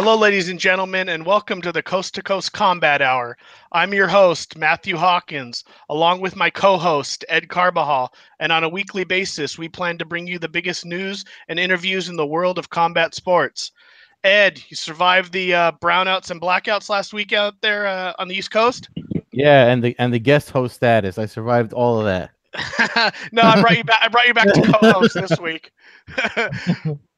Hello, ladies and gentlemen, and welcome to the Coast to Coast Combat Hour. I'm your host, Matthew Hawkins, along with my co-host, Ed Carbajal, and on a weekly basis, we plan to bring you the biggest news and interviews in the world of combat sports. Ed, you survived the brownouts and blackouts last week out there on the East Coast? Yeah, and the guest host status. I survived all of that. No, I brought you back. I brought you back to co-host this week.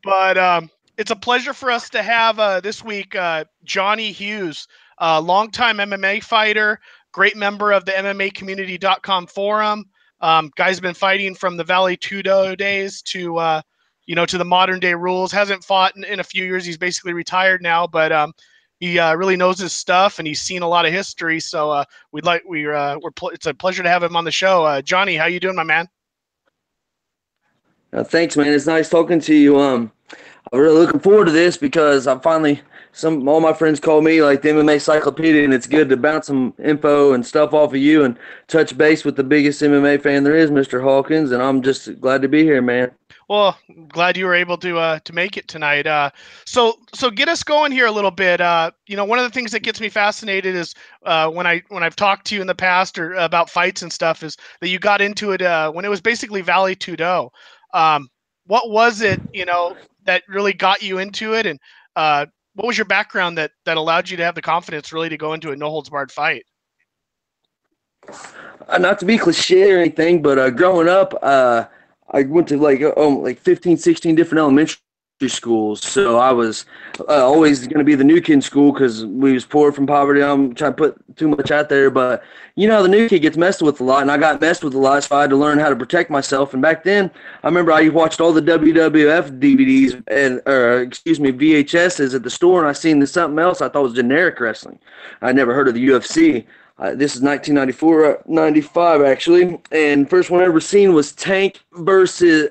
But it's a pleasure for us to have this week Johnny Hughes, longtime MMA fighter, great member of the MMAcommunity.com forum. Guy's been fighting from the Valley Tudo days to to the modern day rules. Hasn't fought in a few years. He's basically retired now, but he really knows his stuff and he's seen a lot of history. So it's a pleasure to have him on the show. Johnny, how you doing, my man? Thanks, man. It's nice talking to you. I'm really looking forward to this because I'm finally all my friends call me like the MMA encyclopedia, and it's good to bounce some info and stuff off of you and touch base with the biggest MMA fan there is, Mr. Hawkins. And I'm just glad to be here, man. Well, glad you were able to make it tonight. So get us going here a little bit. One of the things that gets me fascinated is when I've talked to you in the past or about fights and stuff is that you got into it when it was basically Valley Tudo. What was it, that really got you into it, and what was your background that allowed you to have the confidence really to go into a no holds barred fight? Not to be cliche or anything, but growing up, I went to like 15, 16 different elementary schools. So I was always going to be the new kid in school because we was poor from poverty. I'm trying to put too much out there, but the new kid gets messed with a lot, and I got messed with a lot, so I had to learn how to protect myself. And back then, I remember I watched all the WWF DVDs VHSs at the store, and I seen something else I thought was generic wrestling. I never heard of the UFC. This is 1994, 95 actually, and first one I ever seen was Tank versus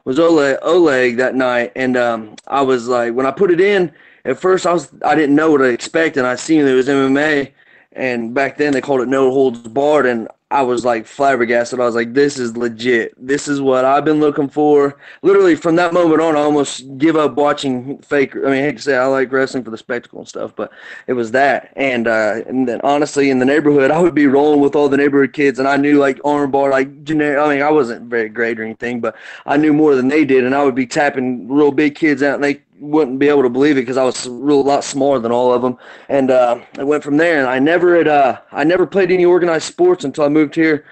was Oleg that night, and I was like, when I put it in, at first I didn't know what to expect, and I seen it was MMA, and back then they called it no holds barred, and I was like flabbergasted. I was like, this is legit. This is what I've been looking for. Literally from that moment on, I almost give up watching fake. I hate to say I like wrestling for the spectacle and stuff, but it was that. And then honestly, in the neighborhood, I would be rolling with all the neighborhood kids, and I knew like armbar, like generic. I wasn't very great or anything, but I knew more than they did, and I would be tapping real big kids out, and they wouldn't be able to believe it because I was a lot smaller than all of them. And I went from there, and I never played any organized sports until I moved here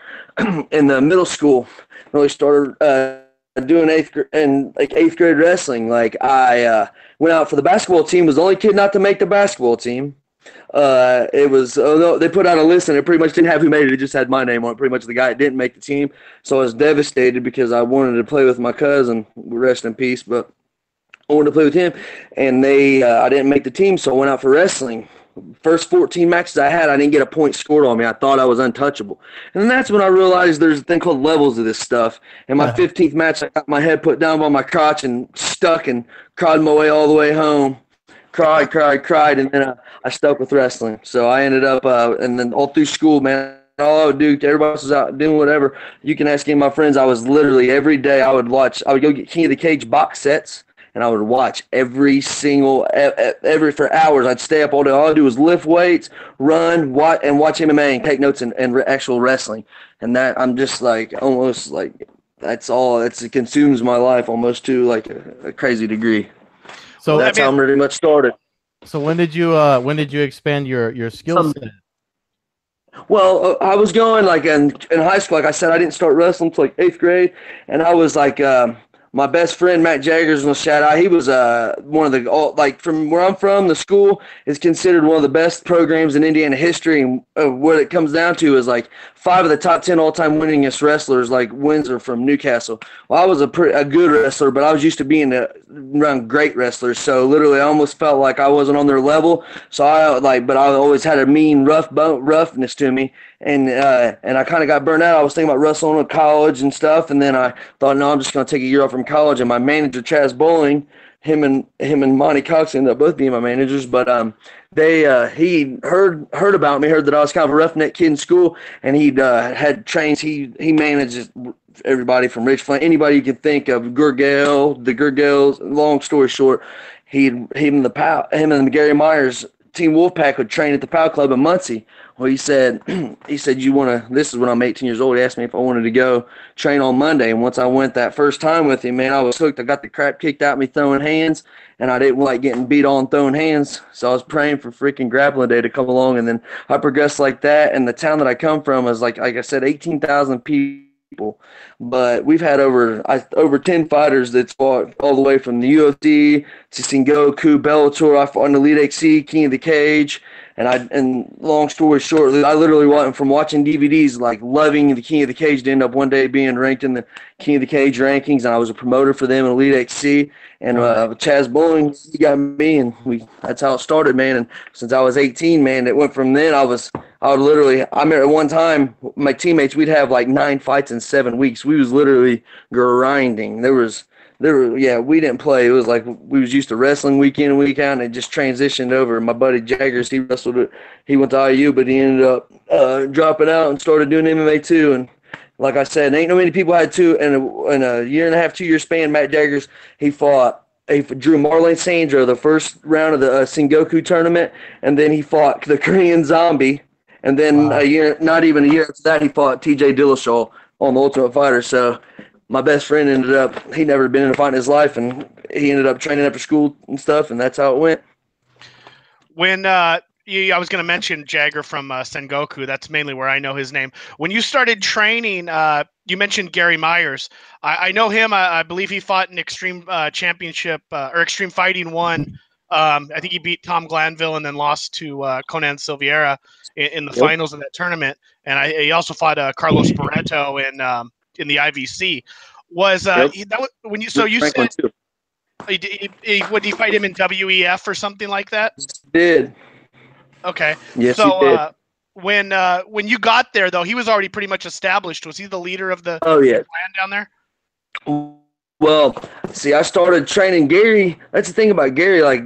in the middle school. Really started doing eighth grade wrestling. Like I went out for the basketball team, was the only kid not to make the basketball team. It was they put out a list and it pretty much didn't have who made it. It just had my name on it. Pretty much the guy that didn't make the team. So I was devastated because I wanted to play with my cousin. Rest in peace, but I wanted to play with him, and I didn't make the team, so I went out for wrestling. First 14 matches I had, I didn't get a point scored on me. I thought I was untouchable. And then that's when I realized there's a thing called levels of this stuff. In my 15th match, I got my head put down by my crotch and stuck and cried my way all the way home. Cried, and then I stuck with wrestling. So I ended up, and then all through school, man, all I would do, everybody else was out doing whatever. You can ask any of my friends, I was literally every day I would go get King of the Cage box sets. And I would watch every for hours. I'd stay up all day. All I'd do was lift weights, run, watch MMA, and take notes and actual wrestling. And that I'm just like almost like that's all. It consumes my life almost to like a crazy degree. So that's how I'm pretty much started. So when did you expand your skill set? Well, I was going like in high school. Like I said, I didn't start wrestling until like 8th grade, and I was like. My best friend, Matt Jaggers, was shout out. He was one of the from where I'm from, the school is considered one of the best programs in Indiana history. And what it comes down to is like 5 of the top 10 all-time winningest wrestlers, like Windsor from Newcastle. Well, I was a good wrestler, but I was used to being around great wrestlers. So literally, I almost felt like I wasn't on their level. So but I always had a mean, roughness to me. And I kind of got burned out. I was thinking about wrestling in college and stuff, and then I thought, no, I'm just going to take a year off from college. And my manager, Chaz Bowling, him and Monty Cox ended up both being my managers. But he heard about me, heard that I was kind of a roughneck kid in school, and he'd had trains. He managed everybody from Rich Flint, anybody you could think of, the Gurgels. Long story short, him and Gary Myers Team Wolfpack would train at the POW Club in Muncie. Well, he said, you want to, this is when I'm 18 years old. He asked me if I wanted to go train on Monday. And once I went that first time with him, man, I was hooked. I got the crap kicked out of me throwing hands, and I didn't like getting beat on throwing hands. So I was praying for freaking grappling day to come along. And then I progressed like that. And the town that I come from is like I said, 18,000 people. But we've had over 10 fighters that's fought all the way from the UFC to Sengoku, Bellator. I fought in Elite XC, King of the Cage. And long story short, I literally went from watching DVDs, like loving the King of the Cage, to end up one day being ranked in the King of the Cage rankings. And I was a promoter for them in Elite XC. And Chaz Bowling, he got me, and that's how it started, man. And since I was 18, man, it went from then. I remember at one time, my teammates, we'd have like 9 fights in 7 weeks. We was literally grinding. We didn't play. It was like we was used to wrestling week in and week out, and it just transitioned over. My buddy Jaggers, he wrestled it. He went to IU, but he ended up dropping out and started doing MMA too. And like I said, ain't no many people had two in a year and a half, 2 year span. Matt Jaggers, he drew Marlene Sandro the first round of the Sengoku tournament, and then he fought the Korean Zombie. And then not even a year after that, he fought TJ Dillashaw on the Ultimate Fighter. So my best friend he never been in a fight in his life, and he ended up training after school and stuff, and that's how it went. When I was going to mention Jagger from Sengoku. That's mainly where I know his name. When you started training, you mentioned Gary Myers. I know him. I believe he fought in Extreme Championship or Extreme Fighting 1. I think he beat Tom Glanville and then lost to Conan Silveira in the finals of that tournament. And he also fought Carlos Barreto in the IVC. When you said would he fight him in WEF or something like that? Did. Okay. Yes, he did. When you got there, though, he was already pretty much established. Was he the leader of the clan down there? Well, see, I started training Gary. That's the thing about Gary. Like,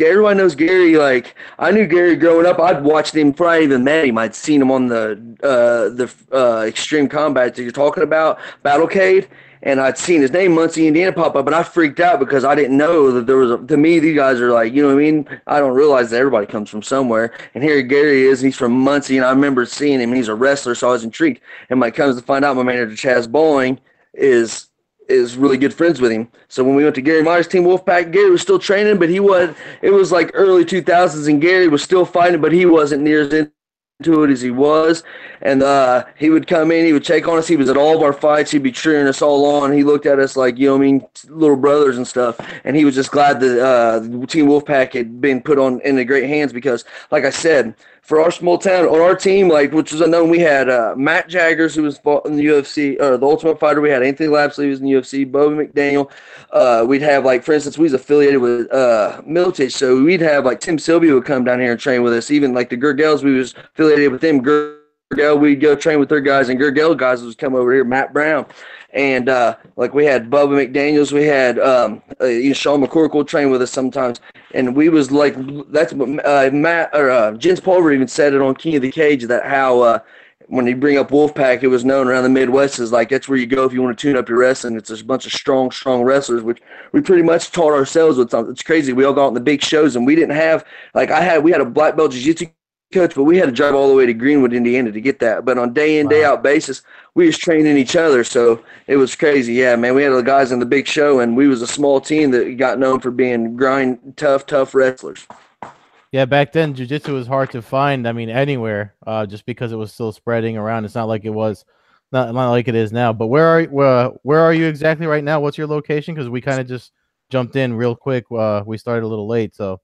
everyone knows Gary. Like, I knew Gary growing up. I'd watched him before I even met him. I'd seen him on the Extreme Combat that you're talking about, Battlecade. And I'd seen his name, Muncie, Indiana, pop up, and I freaked out because I didn't know that there was to me, these guys are like, you know what I mean? I don't realize that everybody comes from somewhere. And here Gary is, and he's from Muncie, and I remember seeing him, and he's a wrestler, so I was intrigued. And when it comes to find out, my manager, Chaz Bowling, is really good friends with him. So when we went to Gary Myers' Team Wolfpack, Gary was still training, but it was like early 2000s, and Gary was still fighting, but he wasn't near as into it as he was. And he would come in, he would take on us. He was at all of our fights. He'd be cheering us all on. He looked at us like, you know what I mean, little brothers and stuff. And he was just glad that the Team Wolfpack had been put in the great hands because, like I said, for our small town, on our team, like which was unknown, we had Matt Jaggers, who was fought in the UFC, or the Ultimate Fighter. We had Anthony Lapsley, who was in the UFC, Bobby McDaniel. We'd have, like, for instance, we was affiliated with Militich, so we'd have, like, Tim Sylvia would come down here and train with us. Even, like, the Gurgels, we was affiliated with them. Gurgel, we'd go train with their guys, and Gurgel guys would come over here, Matt Brown. And, like, we had Bubba McDaniels. We had Sean McCorkle would train with us sometimes. And we was, like, that's what Jens Pulver even said it on King of the Cage, that how when you bring up Wolfpack, it was known around the Midwest as, like, that's where you go if you want to tune up your wrestling. It's a bunch of strong wrestlers, which we pretty much taught ourselves with something. It's crazy. We all got on the big shows, and we didn't have, like, we had a black belt jiu-jitsu coach, but we had to drive all the way to Greenwood, Indiana to get that. But on day in, day out basis, we was training each other. So it was crazy. Yeah, man, we had the guys in the big show, and we was a small team that got known for being tough wrestlers. Yeah, back then jiu-jitsu was hard to find. I mean, anywhere, just because it was still spreading around. It's not like it was, not like it is now. But where are you exactly right now? What's your location? Because we kind of just jumped in real quick. We started a little late, so.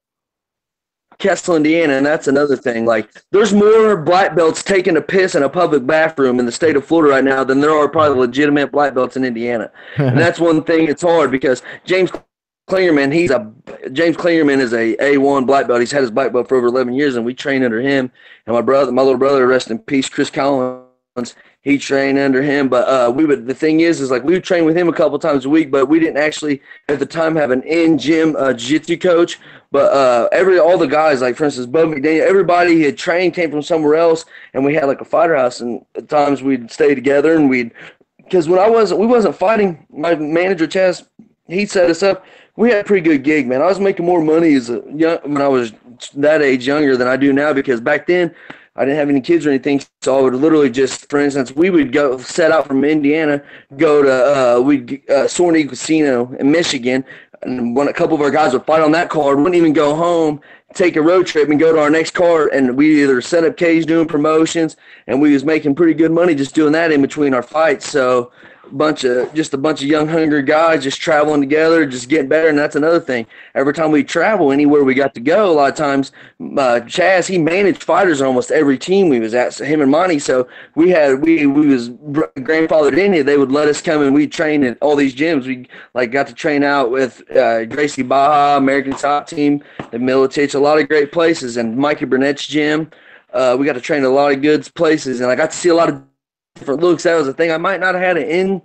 Kessel, Indiana, and that's another thing. Like, there's more black belts taking a piss in a public bathroom in the state of Florida right now than there are probably legitimate black belts in Indiana. And that's one thing. It's hard because James Klingerman is a A1 black belt. He's had his black belt for over 11 years, and we train under him. And my little brother, rest in peace, Chris Collins, he trained under him. But the thing is like we would train with him a couple times a week, but we didn't actually at the time have an in-gym jiu-jitsu coach. But all the guys, like for instance, Bo McDaniel, everybody he had trained came from somewhere else, and we had like a fighter house, and at times we'd stay together, and because we wasn't fighting, my manager Chaz, he set us up we had a pretty good gig, man. I was making more money when I was that age younger than I do now, because back then I didn't have any kids or anything. So I would literally just, for instance, we would go set out from Indiana, go to Soaring Eagle Casino in Michigan, and a couple of our guys would fight on that card, wouldn't even go home, take a road trip and go to our next card, and we either set up cage doing promotions, and we was making pretty good money just doing that in between our fights. So a bunch of young, hungry guys just traveling together, just getting better. And that's another thing. Every time we travel anywhere we got to go, a lot of times, Chaz, he managed fighters on almost every team we was at. So him and Monty. So we was grandfathered in here. They would let us come and we train at all these gyms. We got to train out with Gracie Baja, American Top Team, the Militich, a lot of great places, and Mikey Burnett's gym. We got to train at a lot of good places, and I got to see a lot of different looks. That was the thing. I might not have had an in.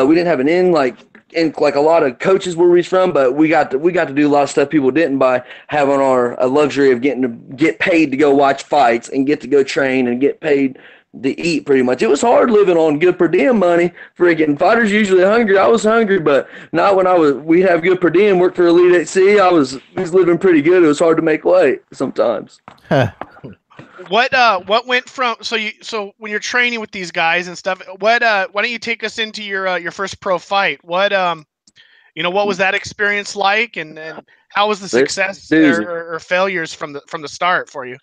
We didn't have an in like a lot of coaches where we from, but we got to do a lot of stuff people didn't by having our luxury of getting to get paid to go watch fights and get to go train and get paid to eat. Pretty much, it was hard living on good per diem money. Freaking fighters usually hungry. I was hungry, but not when we have good per diem. Worked for Elite HC. I was living pretty good. It was hard to make weight sometimes. What went from so when you're training with these guys and stuff, why don't you take us into your first pro fight? What was that experience like, and how was the success or failures from the start for you?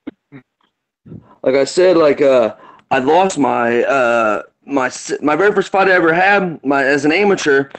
Like I said, I lost my my very first fight I ever had as an amateur.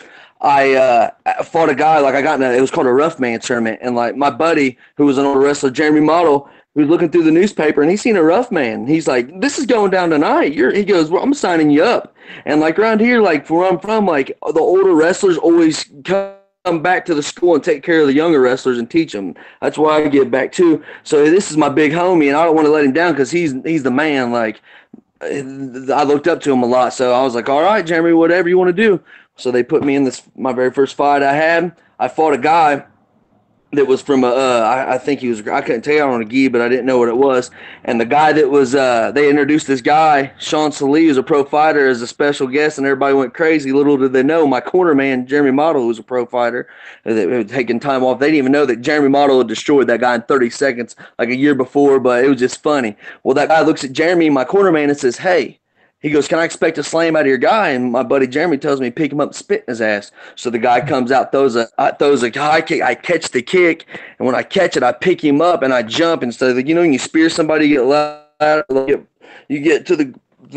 I fought a guy, it was called a rough man tournament, and my buddy who was an older wrestler, Jeremy Model, he was looking through the newspaper and he seen a rough man. He's like, "This is going down tonight." He goes, "Well, I'm signing you up." And around here, where I'm from, the older wrestlers always come back to the school and take care of the younger wrestlers and teach them. That's why I get back too. So this is my big homie, and I don't want to let him down because he's the man. I looked up to him a lot, so I was like, "All right, Jeremy, whatever you want to do." So they put me in my very first fight I had. I fought a guy that was from I think he was, I couldn't tell you on a gi, but I didn't know what it was. And the guy that was, they introduced this guy, Sean Salee, who's a pro fighter, as a special guest, and everybody went crazy. Little did they know, my corner man, Jeremy Model, who was a pro fighter, that had taken time off. They didn't even know that Jeremy Model had destroyed that guy in 30 seconds, a year before, but it was just funny. Well, that guy looks at Jeremy, my corner man, and says, "Hey," he goes, "Can I expect a slam out of your guy?" And my buddy Jeremy tells me, "Pick him up and spit in his ass." So the guy comes out, throws a high kick. I catch the kick, and when I catch it, I pick him up and I jump. And so, when you spear somebody, you get loud, you get to the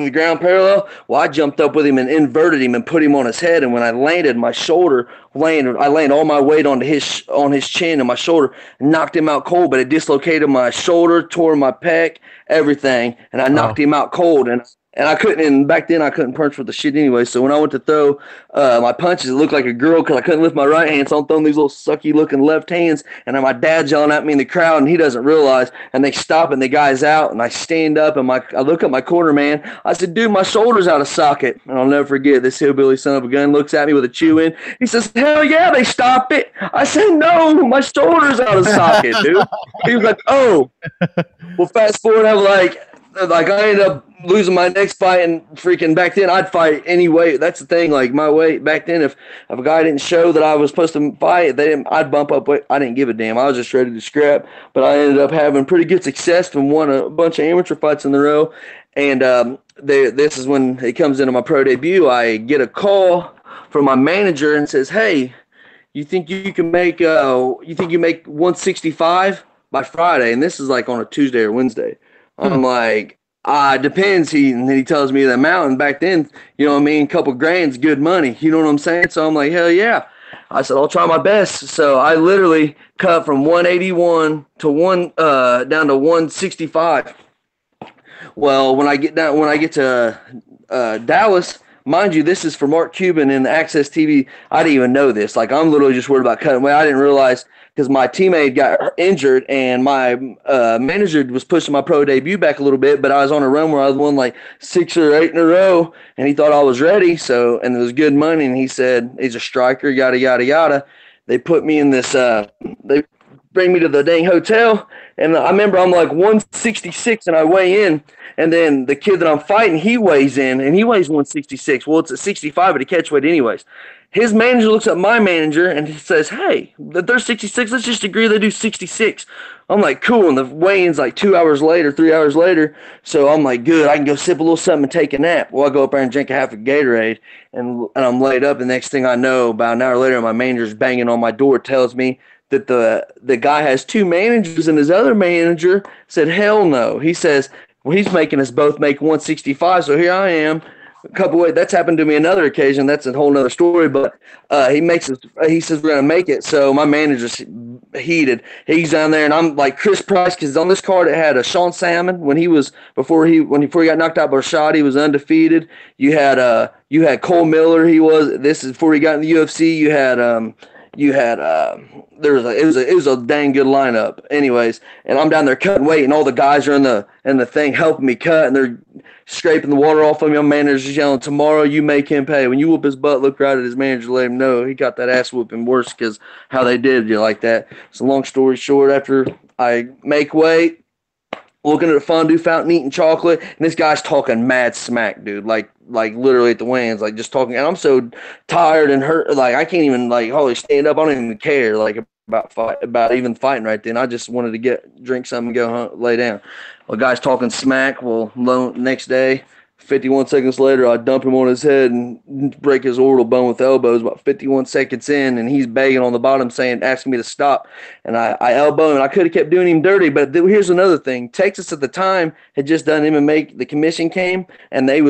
ground parallel. Well, I jumped up with him and inverted him and put him on his head. And when I landed, my shoulder landed. I landed all my weight on his chin and my shoulder, and knocked him out cold. But it dislocated my shoulder, tore my pec, everything, and I knocked him out cold. And I couldn't, and back then I couldn't punch for the shit anyway. So when I went to throw my punches, it looked like a girl because I couldn't lift my right hand. So I'm throwing these little sucky looking left hands, and my dad's yelling at me in the crowd, and he doesn't realize. And they stop, and the guy's out, and I stand up, and I look at my corner man. I said, "Dude, my shoulder's out of socket." And I'll never forget, this hillbilly son of a gun looks at me with a chew in. He says, "Hell yeah, they stopped it." I said, "No, my shoulder's out of socket, dude." He was like, "Oh." Well, fast forward, I'm like I ended up losing my next fight, and freaking back then I'd fight any weight. That's the thing. My weight back then, if a guy didn't show that I was supposed to fight, I'd bump up weight. I didn't give a damn. I was just ready to scrap. But I ended up having pretty good success and won a bunch of amateur fights in a row. And this is when it comes into my pro debut. I get a call from my manager and says, "Hey, you think you can make 165 by Friday?" And this is on a Tuesday or Wednesday. I'm like, depends. He tells me the amount. And back then, a couple grand's good money. You know what I'm saying? So I'm like, hell yeah. I said, I'll try my best. So I literally cut from 181 to down to 165. Well, when I get to Dallas, mind you, this is for Mark Cuban and Access TV. I didn't even know this. I'm literally just worried about cutting weight. I didn't realize, because my teammate got injured, and my manager was pushing my pro debut back a little bit, but I was on a run where I won 6 or 8 in a row, and he thought I was ready. So, and it was good money, and he said, he's a striker, yada, yada, yada. They put me in this, they bring me to the dang hotel, and I remember I'm 166, and I weigh in, and then the kid that I'm fighting, he weighs in, and he weighs 166. Well, it's at 65 at a catch weight anyways. His manager looks at my manager and he says, "Hey, they're 66. Let's just agree they do 66." I'm like, "Cool." And the weigh-in's like 2 hours later, 3 hours later. So I'm like, "Good. I can go sip a little something and take a nap." Well, I go up there and drink a half a Gatorade, and I'm laid up. And the next thing I know, about an hour later, my manager's banging on my door, tells me that the guy has two managers, and his other manager said, "Hell no." He says, "Well, he's making us both make 165." So here I am. A couple of, that's happened to me another occasion. That's a whole nother story. But he says we're gonna make it. So my manager's heated. He's down there, and I'm like Chris Price, because on this card it had a Sean Salmon when he before he got knocked out by Rashad, he was undefeated. You had Cole Miller. This is before he got in the UFC. It was a dang good lineup. Anyways, and I'm down there cutting weight, and all the guys are in the thing helping me cut, and they're scraping the water off of me. My manager's yelling, "Tomorrow you make him pay." When you whoop his butt, look right at his manager, let him know he got that ass whooping worse because how they did you like that. So long story short, after I make weight, looking at a fondue fountain, eating chocolate, and this guy's talking mad smack, dude. Like literally at the weigh-ins, like just talking. And I'm so tired and hurt, like I can't even like hardly stand up. I don't even care like about even fighting right then. I just wanted to drink something and go home, lay down. Well, guy's talking smack. Well, next day, 51 seconds later, I dump him on his head and break his orbital bone with elbows. About 51 seconds in, and he's begging on the bottom, asking me to stop. And I elbow him, and I could have kept doing him dirty. But here's another thing: Texas at the time had just done MMA. The commission came, and they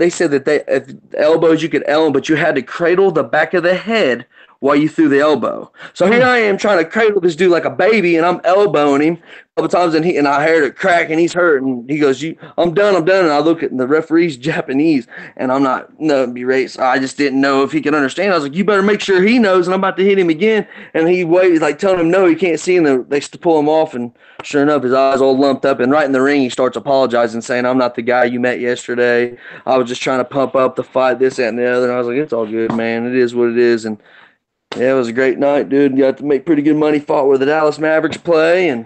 said that if elbows you could elbow, but you had to cradle the back of the head while you threw the elbow. So here I am trying to cradle this dude like a baby, and I'm elbowing him a couple times, and I heard it crack, and he's hurt, and he goes, I'm done. And I look at the referee's Japanese, and I'm not berate. So I just didn't know if he could understand. I was like, you better make sure he knows, and I'm about to hit him again. And he waits, like telling him no, he can't see, and they pull him off, and sure enough, his eyes all lumped up, and right in the ring, he starts apologizing, saying, "I'm not the guy you met yesterday. I was just trying to pump up the fight, this, that, and the other." And I was like, "It's all good, man. It is what it is." And yeah, it was a great night, dude. You got to make pretty good money. Fought where the Dallas Mavericks play, and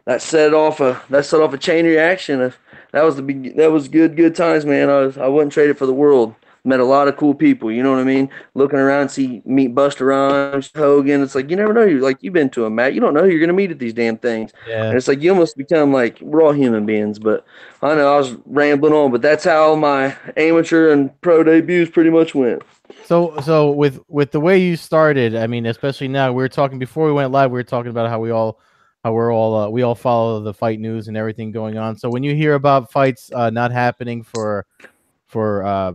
that set off a chain reaction. That was good times, man. I wouldn't trade it for the world. Met a lot of cool people. You know what I mean? Looking around, meet Busta Rhymes, Hogan. It's like you never know. You've been to a mat. You don't know who you're gonna meet at these damn things. Yeah. And it's like you almost become like we're all human beings. But I know I was rambling on, but that's how my amateur and pro debuts pretty much went. So with the way you started, I mean, especially now, we were talking before we went live. We were talking about how we all follow the fight news and everything going on. So when you hear about fights not happening for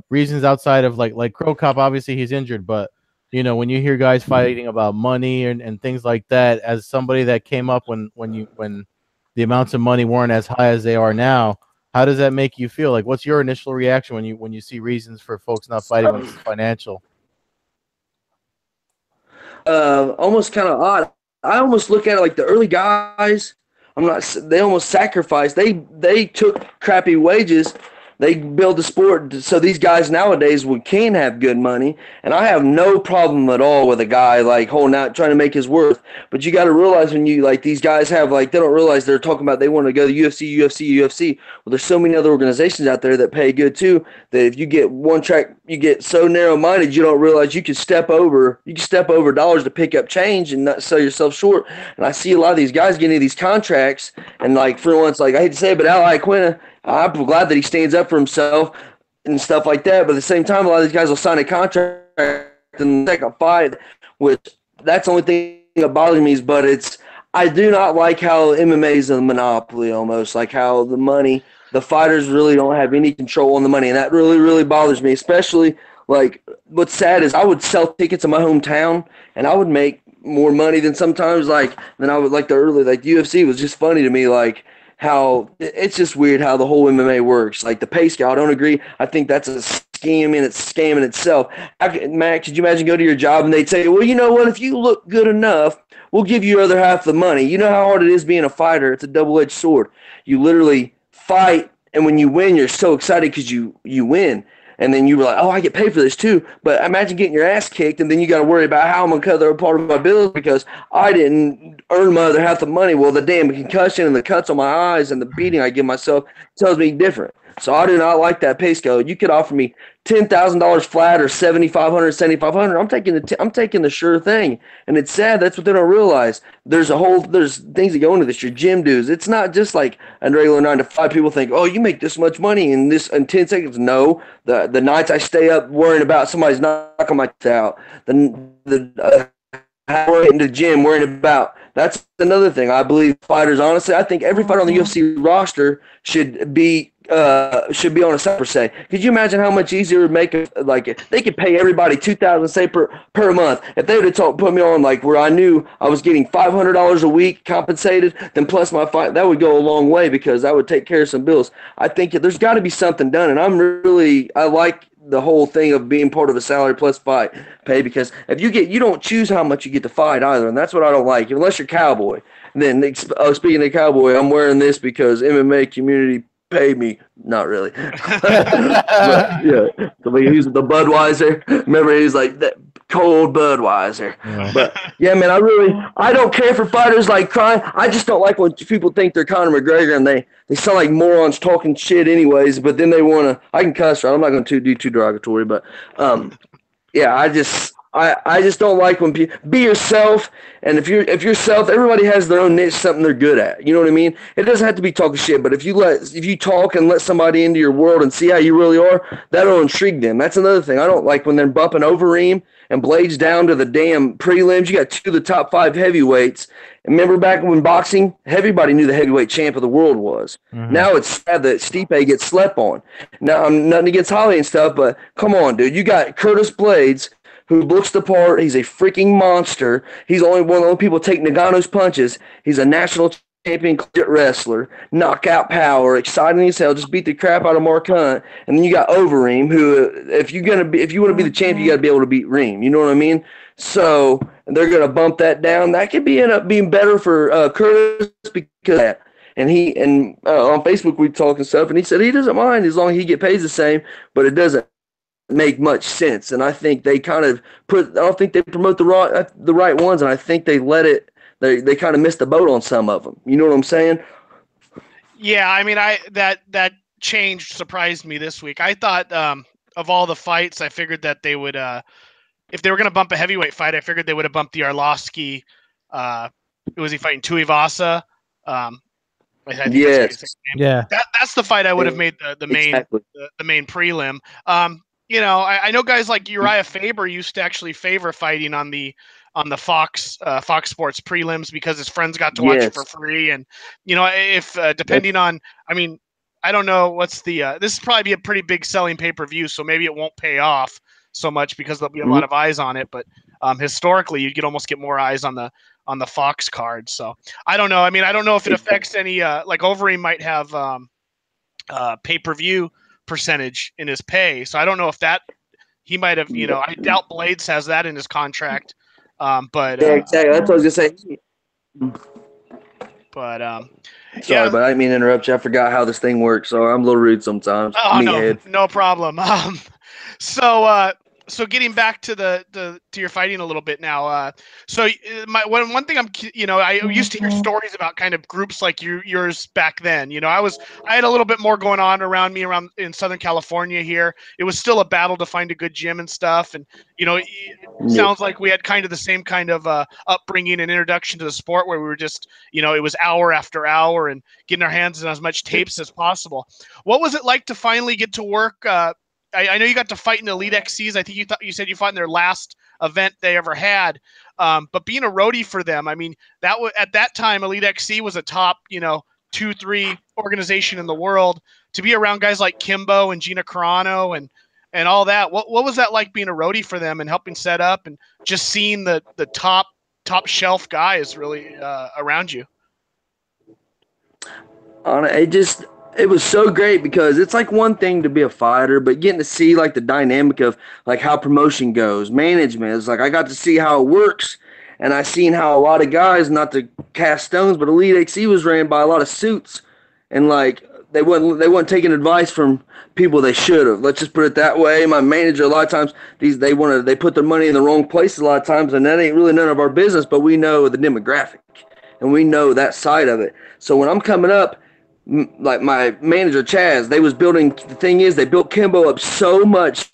reasons outside of like Crow Cop, obviously he's injured, but when you hear guys fighting about money and things like that, as somebody that came up when the amounts of money weren't as high as they are now, how does that make you feel? Like, what's your initial reaction when you see reasons for folks not fighting when it's financial? Almost kind of odd. I almost look at it like the early guys. They almost sacrificed. They took crappy wages. They build the sport so these guys nowadays can have good money, and I have no problem at all with a guy like holding out trying to make his worth. But you got to realize when you like these guys have they don't realize they're talking about they want to go to UFC. Well, there's so many other organizations out there that pay good too. That if you get one track, you get so narrow-minded you don't realize you can step over dollars to pick up change and not sell yourself short. And I see a lot of these guys getting these contracts, and like for once, like I hate to say it, but Al Iaquinta, I'm glad that he stands up for himself and stuff like that. But at the same time, a lot of these guys will sign a contract and take a fight, which that's the only thing that bothers me. I do not like how MMA is a monopoly almost, like how the fighters really don't have any control on the money. And that really, really bothers me, especially like what's sad is I would sell tickets in my hometown and I would make more money than I would like the UFC was just funny to me. Like, how it's just weird how the whole MMA works. Like the pay scale, I don't agree. I think that's a scam in itself. Max, could you imagine go to your job and they'd say, well, you know what? If you look good enough, we'll give you the other half of the money. You know how hard it is being a fighter. It's a double-edged sword. You literally fight, and when you win, you're so excited because you win. And then you were like, oh, I get paid for this too. But imagine getting your ass kicked, and then you got to worry about how I'm going to cover part of my bills because I didn't earn my other half the money. Well, the damn concussion and the cuts on my eyes and the beating I give myself tells me different. So I do not like that pay scale. You could offer me $10,000 flat or 7,500, 7,500. I'm taking the sure thing. And it's sad. That's what they don't realize. There's things that go into this. Your gym dues. It's not just like a regular 9 to 5. People think, oh, you make this much money in 10 seconds. No, the nights I stay up worrying about somebody's knocking my out. In the gym worrying about. That's another thing. I believe fighters. Honestly, I think every fighter on the UFC roster should be on a salary per se. Could you imagine how much easier it would make if, like, if they could pay everybody $2,000 say per month? If they would have put me on like where I knew I was getting $500 a week compensated, then plus my fight, that would go a long way because that would take care of some bills. I think there's got to be something done, and I like the whole thing of being part of a salary plus fight pay, because if you don't choose how much you get to fight either, and that's what I don't like. Unless you're Cowboy, then speaking of Cowboy, I'm wearing this because MMA community pay me. Not really. But, yeah, he's the Budweiser. Remember, he's like that cold Budweiser. Yeah. But yeah, man, I don't care for fighters like crying. I just don't like when people think they're Conor McGregor and they sound like morons talking shit anyways, but then they want to. I can cuss, right? I'm not going to do too derogatory, but yeah, I just don't like when people be yourself. And if you're self, everybody has their own niche, something they're good at. You know what I mean? It doesn't have to be talking shit, but if you talk and let somebody into your world and see how you really are, that'll intrigue them. That's another thing. I don't like when they're bumping Overeem and Blades down to the damn prelims. You got 2 of the top 5 heavyweights. And remember back when boxing, everybody knew the heavyweight champ of the world was. Mm-hmm. Now it's sad that Stipe gets slept on. Now, I'm nothing against Holly and stuff, but come on, dude. You got Curtis Blades, who looks the part. He's a freaking monster. He's only one of the only people take Nagano's punches. He's a national champion wrestler, knockout power, exciting as hell. Just beat the crap out of Mark Hunt. And then you got Overeem, who if you want to be the champ, you got to be able to beat Reem. You know what I mean? So they're gonna bump that down. That could end up being better for Curtis because of that. And on Facebook we talk and stuff, and he said he doesn't mind as long as he get paid the same, but it doesn't make much sense. And I think they kind of I don't think they promote the right ones, and I think they let it. They kind of missed the boat on some of them. You know what I'm saying? Yeah, I mean, that change surprised me this week. I thought of all the fights, I figured that they would, if they were going to bump a heavyweight fight, I figured they would have bumped the Arlovsky. Who was he fighting? Tuivasa. I think yes. Yeah. That's the fight I would have made the main prelim. You know, I know guys like Uriah Faber used to actually favor fighting on the Fox Sports prelims because his friends got to watch it for free. And, you know, if depending on, I mean, I don't know what's the this is probably be a pretty big selling pay-per-view, so maybe it won't pay off so much because there'll be a lot of eyes on it. But historically, you could almost get more eyes on the Fox card. So I don't know. I mean, I don't know if it affects any like Overeem might have pay-per-view percentage in his pay. So I don't know if that he might have, you know, I doubt Blades has that in his contract. But yeah, exactly. That's what I was gonna say. But sorry, but I didn't mean to interrupt you. I forgot how this thing works, so I'm a little rude sometimes. Oh, no problem. So getting back to your fighting a little bit now. So one thing I used to hear stories about kind of groups like yours back then. You know, I had a little bit more going on around me in Southern California here. It was still a battle to find a good gym and stuff. And, you know, it sounds like we had kind of the same kind of upbringing and introduction to the sport where we were just, you know, it was hour after hour and getting our hands on as much tapes as possible. What was it like to finally get to work? I know you got to fight in Elite XCs. I think you said you fought in their last event they ever had. But being a roadie for them, I mean, at that time, Elite XC was a top, you know, 2-3 organization in the world. To be around guys like Kimbo and Gina Carano and all that, what was that like being a roadie for them and helping set up and just seeing the top shelf guys really around you? It was so great because it's like one thing to be a fighter, but getting to see like the dynamic of like how promotion goes, management is like I got to see how it works, and I seen how a lot of guys, not to cast stones, but Elite XC was ran by a lot of suits, and like they weren't taking advice from people they should have. Let's just put it that way. My manager a lot of times they put their money in the wrong places a lot of times, and that ain't really none of our business. But we know the demographic, and we know that side of it. So when I'm coming up, like my manager Chaz, they was building. The thing is, they built Kimbo up so much,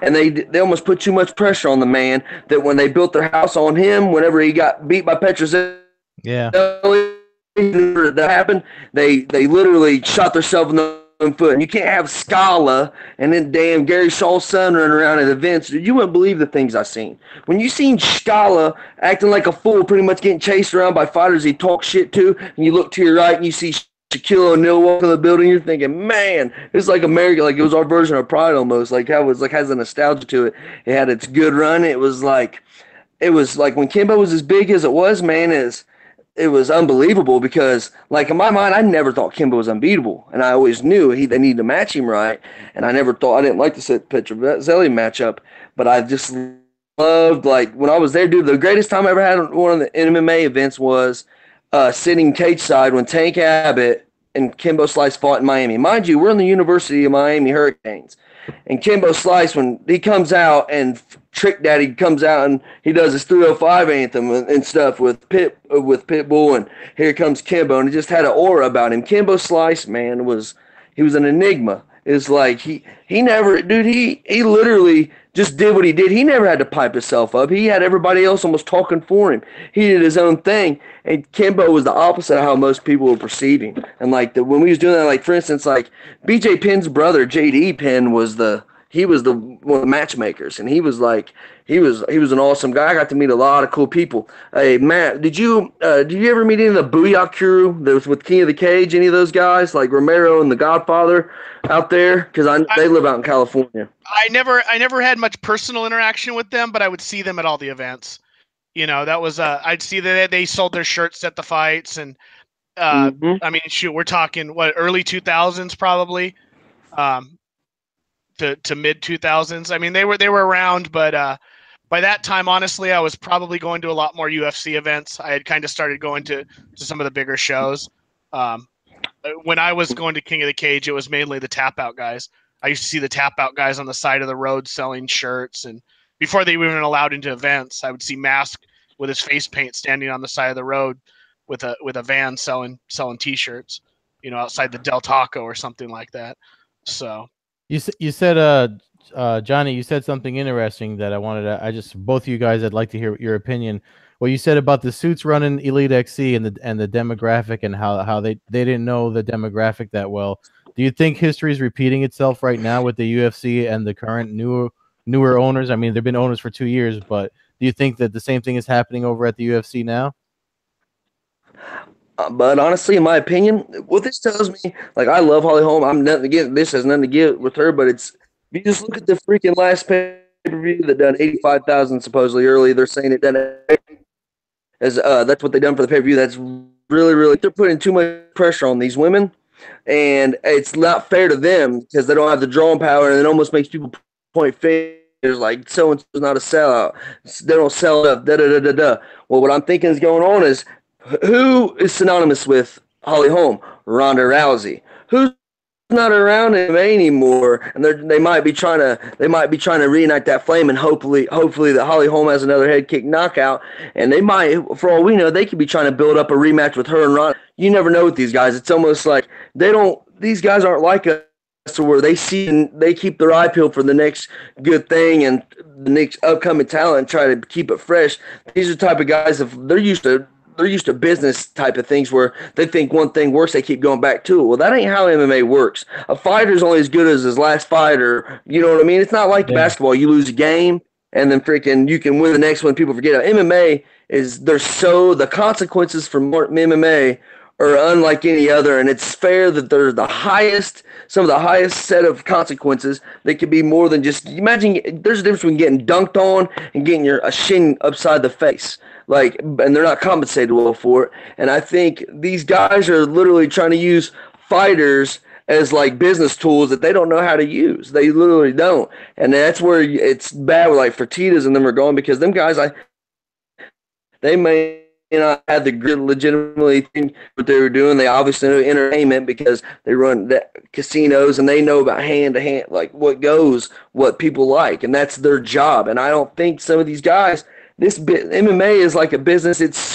and they almost put too much pressure on the man that when they built their house on him, whenever he got beat by Petrozelli, Yeah. that happened, they literally shot themselves in the foot. And you can't have Scala and then damn Gary Shaw's son running around at events. You wouldn't believe the things I seen. When you seen Scala acting like a fool, pretty much getting chased around by fighters he talks shit to, and you look to your right and you see Shaquille O'Neal walk in the building, you're thinking, man, it's like America, like it was our version of Pride almost. Like how it was like has a nostalgia to it. It had its good run. It was like when Kimbo was as big as it was, man, it was unbelievable because, like, in my mind, I never thought Kimbo was unbeatable, and I always knew they needed to match him right, and I didn't like the Petrozelli matchup, but I just loved, like, when I was there, dude, the greatest time I ever had at one of the MMA events was sitting cage side when Tank Abbott and Kimbo Slice fought in Miami. Mind you, we're in the University of Miami Hurricanes. And Kimbo Slice, when he comes out and Trick Daddy comes out and he does his 305 anthem and stuff with Pitbull, and here comes Kimbo, and it just had an aura about him. Kimbo Slice, man, he was an enigma. It's like he never, dude, he literally just did what he did. He never had to pipe himself up. He had everybody else almost talking for him. He did his own thing. And Kimbo was the opposite of how most people were perceiving. And like when we was doing that, like for instance, like BJ Penn's brother, JD Penn, was one of the matchmakers, and he was an awesome guy. I got to meet a lot of cool people. Hey Matt, did you ever meet any of the Booyah crew that was with King of the Cage? Any of those guys like Romero and the Godfather out there? Because they live out in California. I never had much personal interaction with them, but I would see them at all the events. You know, that was I'd see that they sold their shirts at the fights, and I mean, shoot, we're talking early 2000s probably. To mid 2000s. I mean, they were around, but by that time, honestly, I was probably going to a lot more UFC events. I had kind of started going to some of the bigger shows. When I was going to King of the Cage, it was mainly the tap out guys. I used to see the tap out guys on the side of the road selling shirts, and before they were even allowed into events, I would see Mask with his face paint standing on the side of the road with a van selling T-shirts, you know, outside the Del Taco or something like that. So. You said, Johnny, you said something interesting that both of you guys, I'd like to hear your opinion. What you said about the suits running Elite XC and the demographic and how they didn't know the demographic that well. Do you think history is repeating itself right now with the UFC and the current newer owners? I mean, they've been owners for 2 years, but do you think that the same thing is happening over at the UFC now? But honestly, in my opinion, what this tells me, like I love Holly Holm. I'm nothing against this has nothing to get with her, but if you just look at the freaking last pay-per-view that done 85,000 supposedly early. They're saying it done as that's what they done for the pay-per-view. That's really they're putting too much pressure on these women, and it's not fair to them because they don't have the drawing power, and it almost makes people point fingers like so and so's not a sellout. They don't sell enough. Well, what I'm thinking is going on is, who is synonymous with Holly Holm? Ronda Rousey. Who's not around in MMA anymore, and they might be trying to reignite that flame, and hopefully that Holly Holm has another head kick knockout, and they might, for all we know, they could be trying to build up a rematch with her and Ronda. You never know with these guys. It's almost like these guys aren't like us, to where they keep their eye peeled for the next good thing and the next upcoming talent and try to keep it fresh. These are the type of guys, if they're used to business type of things where they think one thing works, they keep going back to it. Well, that ain't how MMA works. A fighter's only as good as his last fighter. You know what I mean? It's not like basketball. You lose a game and then freaking you can win the next one. People forget it. MMA the consequences from MMA are unlike any other, and it's fair that they're some of the highest set of consequences. They could be more than just, imagine there's a difference between getting dunked on and getting a shin upside the face. And they're not compensated well for it. And I think these guys are literally trying to use fighters as like business tools that they don't know how to use. They literally don't. And that's where it's bad with like Fertitas and them are going, because them guys, they may not have the grit legitimately think what they were doing. They obviously know entertainment because they run the casinos and they know about hand to hand, like what people like, and that's their job. And I don't think some of these guys, MMA is like a business. It's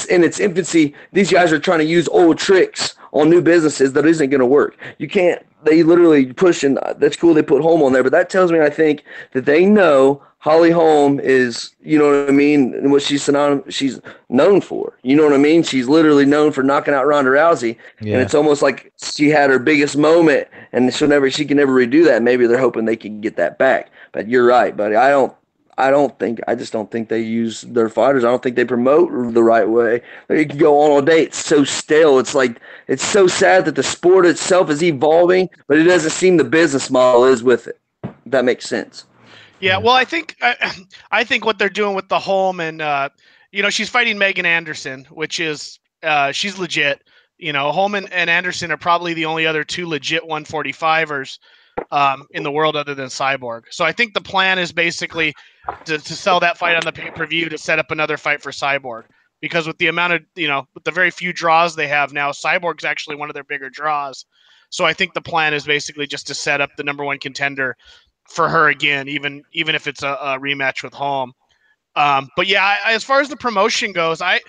in its infancy. These guys are trying to use old tricks on new businesses that isn't going to work. You can't. They literally push, and that's cool. They put Holm on there, but that tells me, I think, that they know Holly Holm is, you know what I mean, and what she's known for. You know what I mean? She's literally known for knocking out Ronda Rousey, and Yeah. it's almost like she had her biggest moment, and she can never redo that. Maybe they're hoping they can get that back. But you're right, buddy. I just don't think they use their fighters. I don't think they promote the right way. You can go on all day. It's so stale. It's like, it's so sad that the sport itself is evolving, but it doesn't seem the business model is with it. If that makes sense. Yeah, well, I think what they're doing with the Holm and she's fighting Megan Anderson, which is she's legit. Holm and Anderson are probably the only other two legit 145ers in the world other than Cyborg. So I think the plan is basically to sell that fight on the pay-per-view to set up another fight for Cyborg. Because with the amount of, with the very few draws they have now, Cyborg's actually one of their bigger draws. So I think the plan is basically just to set up the number one contender for her again, even if it's a rematch with Holm. But yeah, as far as the promotion goes, I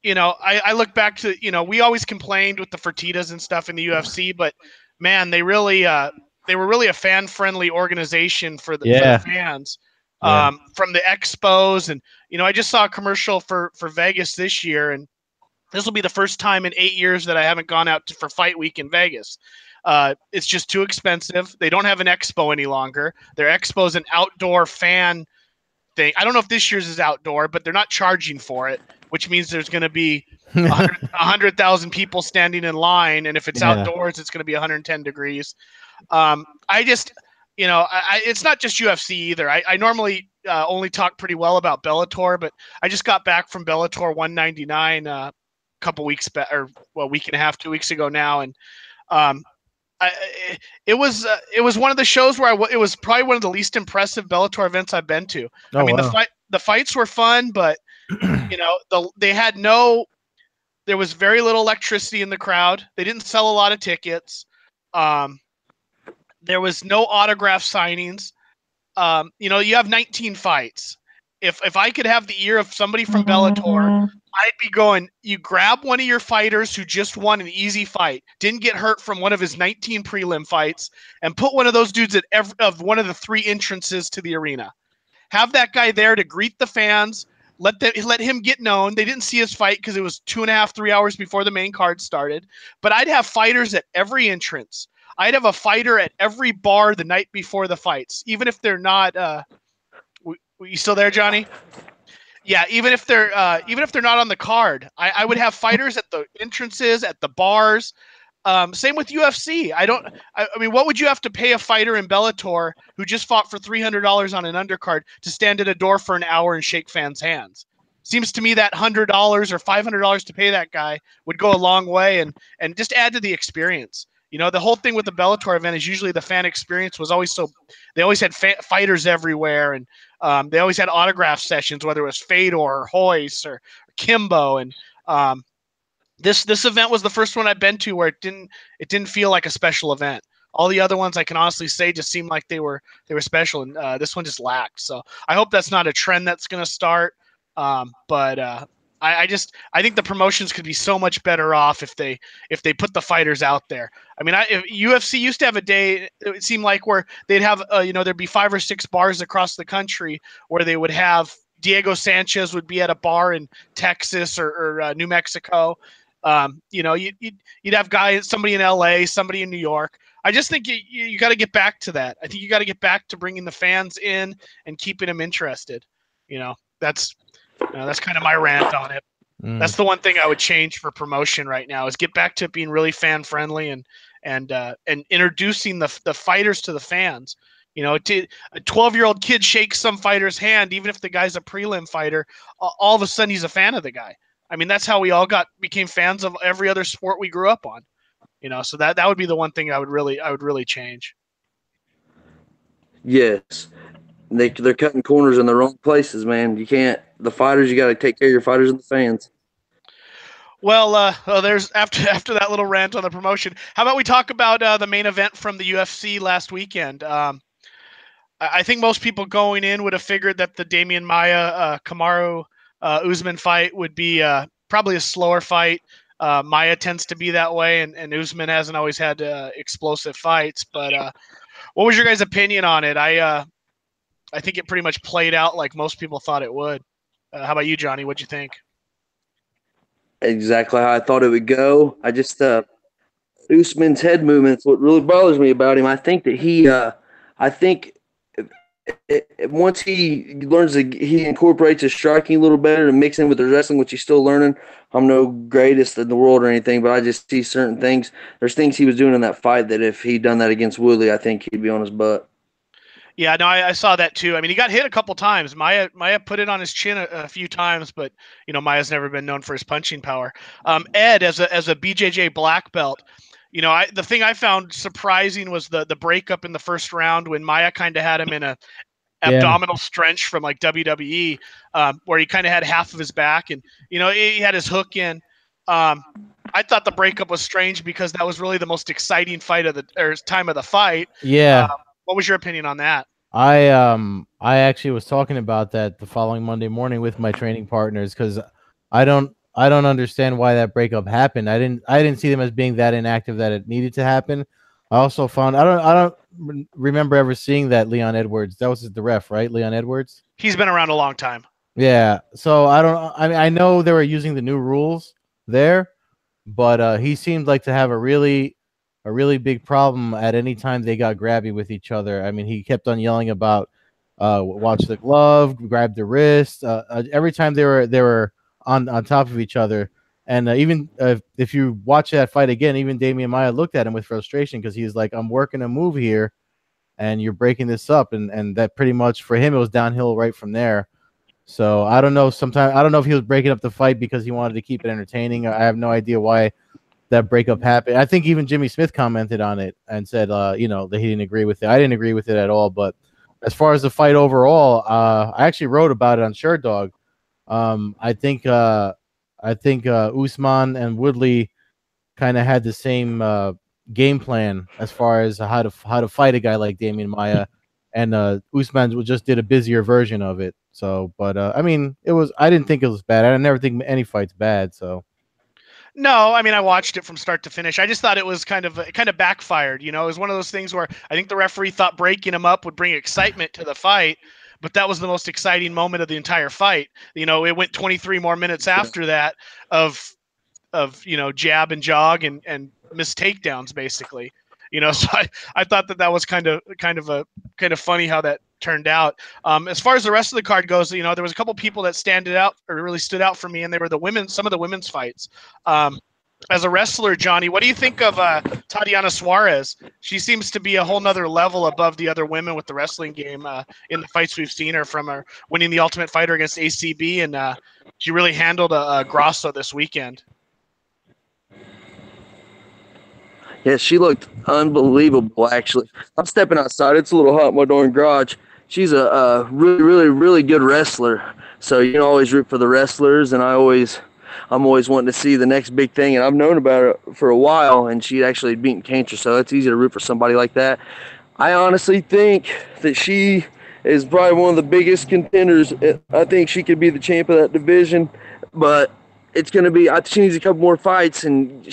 look back to, we always complained with the Fertitas and stuff in the UFC, but man, they were really a fan-friendly organization for the fans. From the expos, and I just saw a commercial for Vegas this year, and this will be the first time in 8 years that I haven't gone out for Fight Week in Vegas. It's just too expensive. They don't have an expo any longer. Their expo is an outdoor fan thing. I don't know if this year's is outdoor, but they're not charging for it, which means there's going to be 100,000 people standing in line, and if it's outdoors, it's going to be 110 degrees. I just, it's not just UFC either. I normally only talk pretty well about Bellator, but I just got back from Bellator 199 a couple weeks back, or a week and a half, 2 weeks ago now, and it was one of the shows where it was probably one of the least impressive Bellator events I've been to. The fights were fun, but there was very little electricity in the crowd. They didn't sell a lot of tickets. There was no autograph signings. You have 19 fights. If I could have the ear of somebody from Bellator, I'd be going, you grab one of your fighters who just won an easy fight, didn't get hurt from one of his 19 prelim fights, and put one of those dudes at one of the 3 entrances to the arena. Have that guy there to greet the fans, let him get known. They didn't see his fight because it was 2.5, 3 hours before the main card started. But I'd have fighters at every entrance. I'd have a fighter at every bar the night before the fights, even if they're not. You still there, Johnny? Yeah, even if they're not on the card, I would have fighters at the entrances, at the bars. Same with UFC. I mean, what would you have to pay a fighter in Bellator who just fought for $300 on an undercard to stand at a door for an hour and shake fans' hands? Seems to me that $100 or $500 to pay that guy would go a long way and just add to the experience. The whole thing with the Bellator event is usually the fan experience was always they always had fighters everywhere, and they always had autograph sessions, whether it was Fedor or Royce or Kimbo, and this event was the first one I've been to where it didn't feel like a special event. All the other ones I can honestly say just seemed like they were special, and this one just lacked. So I hope that's not a trend that's going to start. But I think the promotions could be so much better off if they put the fighters out there. I mean, if UFC used to have a day, it seemed like, where they'd have there'd be 5 or 6 bars across the country where they would have Diego Sanchez would be at a bar in Texas or New Mexico. You'd have somebody in LA, somebody in New York. I just think you got to get back to that. I think you got to get back to bringing the fans in and keeping them interested. That's kind of my rant on it. That's the one thing I would change for promotion right now, is get back to being really fan friendly and introducing the fighters to the fans. A 12-year-old kid shakes some fighter's hand, even if the guy's a prelim fighter, all of a sudden he's a fan of the guy. I mean, that's how we all became fans of every other sport we grew up on. So that would be the one thing I would really change. Yes. They're cutting corners in the wrong places, man. You can't. The fighters, you got to take care of your fighters and the fans. Well, there's after that little rant on the promotion. How about we talk about the main event from the UFC last weekend? I think most people going in would have figured that the Damian Maia Kamaru Usman fight would be probably a slower fight. Maya tends to be that way, and Usman hasn't always had explosive fights. But what was your guys' opinion on it? I think it pretty much played out like most people thought it would. How about you, Johnny? What'd you think? Exactly how I thought it would go. I just Usman's head movements. What really bothers me about him, I think that I think once he learns to, he incorporates his striking a little better and mixing with the wrestling, which he's still learning. I'm no greatest in the world or anything, but I just see certain things. There's things he was doing in that fight that if he'd done that against Woodley, I think he'd be on his butt. Yeah, no, I saw that too. I mean, he got hit a couple times. Maya put it on his chin a few times, but Maya's never been known for his punching power. Ed, as a BJJ black belt, the thing I found surprising was the breakup in the first round when Maya kind of had him in a abdominal stretch from like WWE, where he kind of had half of his back, and he had his hook in. I thought the breakup was strange because that was really the most exciting fight of time of the fight. Yeah. What was your opinion on that? I actually was talking about that the following Monday morning with my training partners because I don't understand why that breakup happened. I didn't see them as being that inactive that it needed to happen. I also found I don't remember ever seeing that Leon Edwards. That was the ref, right? Leon Edwards. He's been around a long time. Yeah. So I mean I know they were using the new rules there, but he seemed like to have a really big problem at any time they got grabby with each other. I mean, he kept on yelling about watch the glove, grab the wrist. Every time they were on top of each other. And even if you watch that fight again, even Damian Maia looked at him with frustration because he's like, I'm working a move here and you're breaking this up. And that pretty much for him, it was downhill right from there. So I don't know. Sometimes I don't know if he was breaking up the fight because he wanted to keep it entertaining. I have no idea why that breakup happened. I think even Jimmy Smith commented on it and said, that he didn't agree with it. I didn't agree with it at all. But as far as the fight overall, I actually wrote about it on Sherdog. I think Usman and Woodley kind of had the same game plan as far as how to fight a guy like Damian Maia, and Usman just did a busier version of it. So, but I mean, I didn't think it was bad. I never think any fight's bad. So. No, I mean, I watched it from start to finish. I just thought it was kind of backfired. It was one of those things where I think the referee thought breaking him up would bring excitement to the fight, but that was the most exciting moment of the entire fight. It went 23 more minutes after that of jab and jog and missed takedowns basically. So I thought that was kind of funny how that turned out. As far as the rest of the card goes, there was a couple people that really stood out for me, and they were some of the women's fights. As a wrestler, Johnny, what do you think of Tatiana Suarez? She seems to be a whole nother level above the other women with the wrestling game in the fights we've seen her from her winning the Ultimate Fighter against ACB, and she really handled Grasso this weekend. Yeah, she looked unbelievable, actually. I'm stepping outside. It's a little hot in my darn garage. She's a really, really, really good wrestler. So you can always root for the wrestlers, and I'm always wanting to see the next big thing. And I've known about her for a while, and she'd actually beaten Cantor, so it's easy to root for somebody like that. I honestly think that she is probably one of the biggest contenders. I think she could be the champ of that division, but it's going to be, she needs a couple more fights and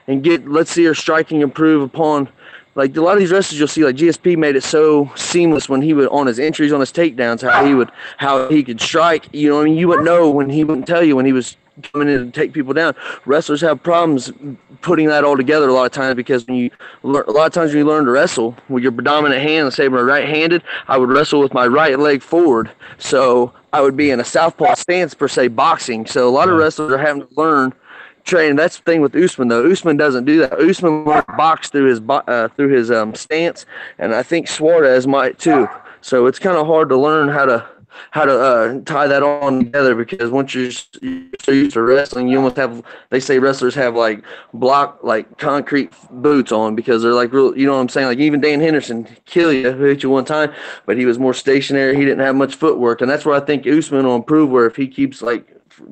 let's see her striking improve upon, like a lot of these wrestlers you'll see, like GSP made it so seamless when he would, on his entries, on his takedowns, how he could strike. You know what I mean? You wouldn't know when he wouldn't tell you when he was coming in to take people down. Wrestlers have problems putting that all together a lot of times because when you learn to wrestle with your predominant hand, let's say we're right-handed, I would wrestle with my right leg forward. So I would be in a southpaw stance per se boxing. So a lot of wrestlers are having to learn train. That's the thing with Usman though. Usman doesn't do that. Usman learned to box through his stance, and I think Suarez might too. So it's kind of hard to learn how to tie that on together because once you're so used to wrestling, you almost have. They say wrestlers have like concrete boots on because they're like real. You know what I'm saying? Like even Dan Henderson kill you, hit you one time, but he was more stationary. He didn't have much footwork, and that's where I think Usman will improve. Where if he keeps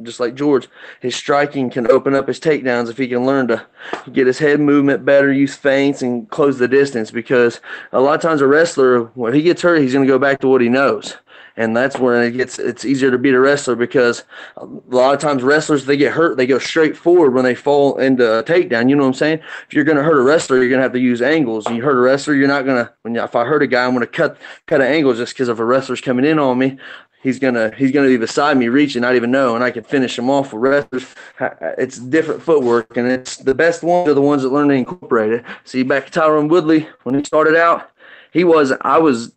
just like George, his striking can open up his takedowns if he can learn to get his head movement better, use feints, and close the distance. Because a lot of times a wrestler, when he gets hurt, he's going to go back to what he knows. and that's when it's easier to beat a wrestler, because a lot of times wrestlers, they get hurt, they go straight forward when they fall into a takedown. You know what I'm saying? If you're going to hurt a wrestler, you're going to have to use angles. And you hurt a wrestler, you're not going to. If I hurt a guy, I'm going to cut an angle just because if a wrestler's coming in on me, he's gonna be beside me reaching, not even know, and I can finish him off with wrestlers. It's different footwork, and it's the best ones are the ones that learn to incorporate it. See, back to Tyron Woodley, when he started out, I was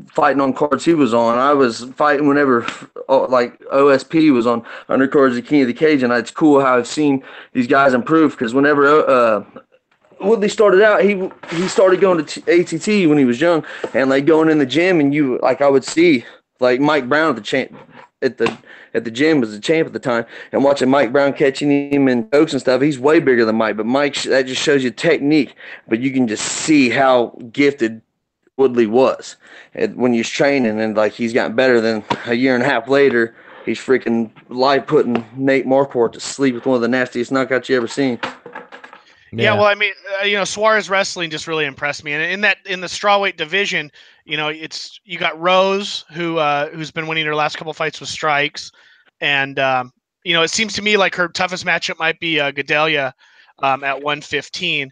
fighting on cards he was on. I was fighting whenever like OSP was on undercards the King of the Cage, and it's cool how I've seen these guys improve, because whenever Woodley started out, he started going to ATT when he was young, and like going in the gym, and I would see like Mike Brown at the gym was the champ at the time, and watching Mike Brown catching him and chokes and stuff. He's way bigger than Mike, but Mike, that just shows you technique. But you can just see how gifted Woodley was when he was training, and like he's gotten better. Than a year and a half later, he's freaking live putting Nate Marquardt to sleep with one of the nastiest knockouts you ever seen. Yeah, well, I mean, Suarez Wrestling just really impressed me, and in the strawweight division, you got Rose, who's been winning her last couple fights with strikes, and it seems to me like her toughest matchup might be Gadelia at 115.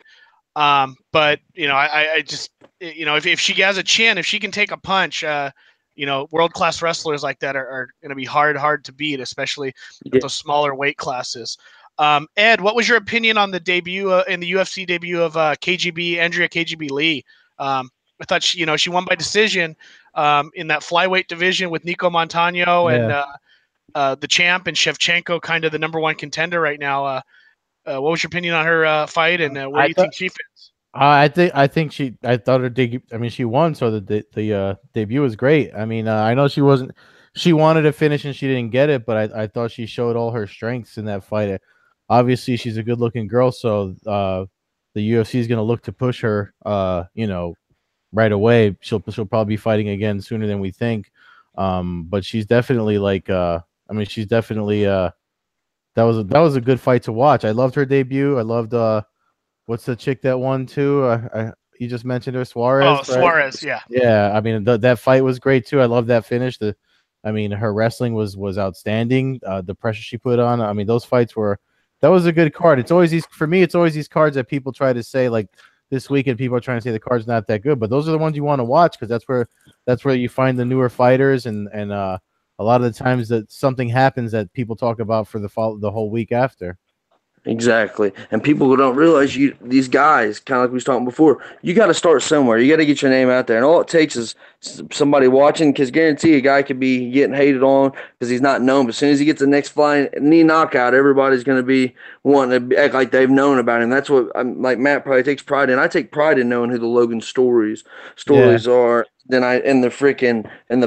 But I just if she has a chin, if she can take a punch, world class wrestlers like that are going to be hard to beat, especially at those smaller weight classes. Ed, what was your opinion on the debut in the UFC debut of Andrea KGB Lee? I thought she won by decision in that flyweight division with Nico Montano and the champ, and Shevchenko, kind of the number one contender right now. What was your opinion on her fight, and where do you think she fits? I thought her debut. I mean, she won, so the debut was great. I mean, I know she wanted to finish and she didn't get it, but I thought she showed all her strengths in that fight. Obviously, she's a good-looking girl, so the UFC is going to look to push her, right away. She'll probably be fighting again sooner than we think. But she's definitely that was a good fight to watch. I loved her debut. I loved what's the chick that won too? You just mentioned her, Suarez. Oh, right? Suarez, yeah. Yeah, I mean that fight was great too. I love that finish. Her wrestling was outstanding. The pressure she put on. I mean, those fights that was a good card. It's always these cards that people try to say, like this weekend, people are trying to say the card's not that good, but those are the ones you want to watch, because that's where you find the newer fighters, and a lot of the times that something happens that people talk about for the whole week after. Exactly. And people who don't realize these guys, kind of like we was talking before, you got to start somewhere. You got to get your name out there. And all it takes is somebody watching, because guarantee a guy could be getting hated on because he's not known. But as soon as he gets the next flying knee knockout, everybody's going to be wanting to act like they've known about him. That's what like Matt probably takes pride in. I take pride in knowing who the Logan stories are. Then the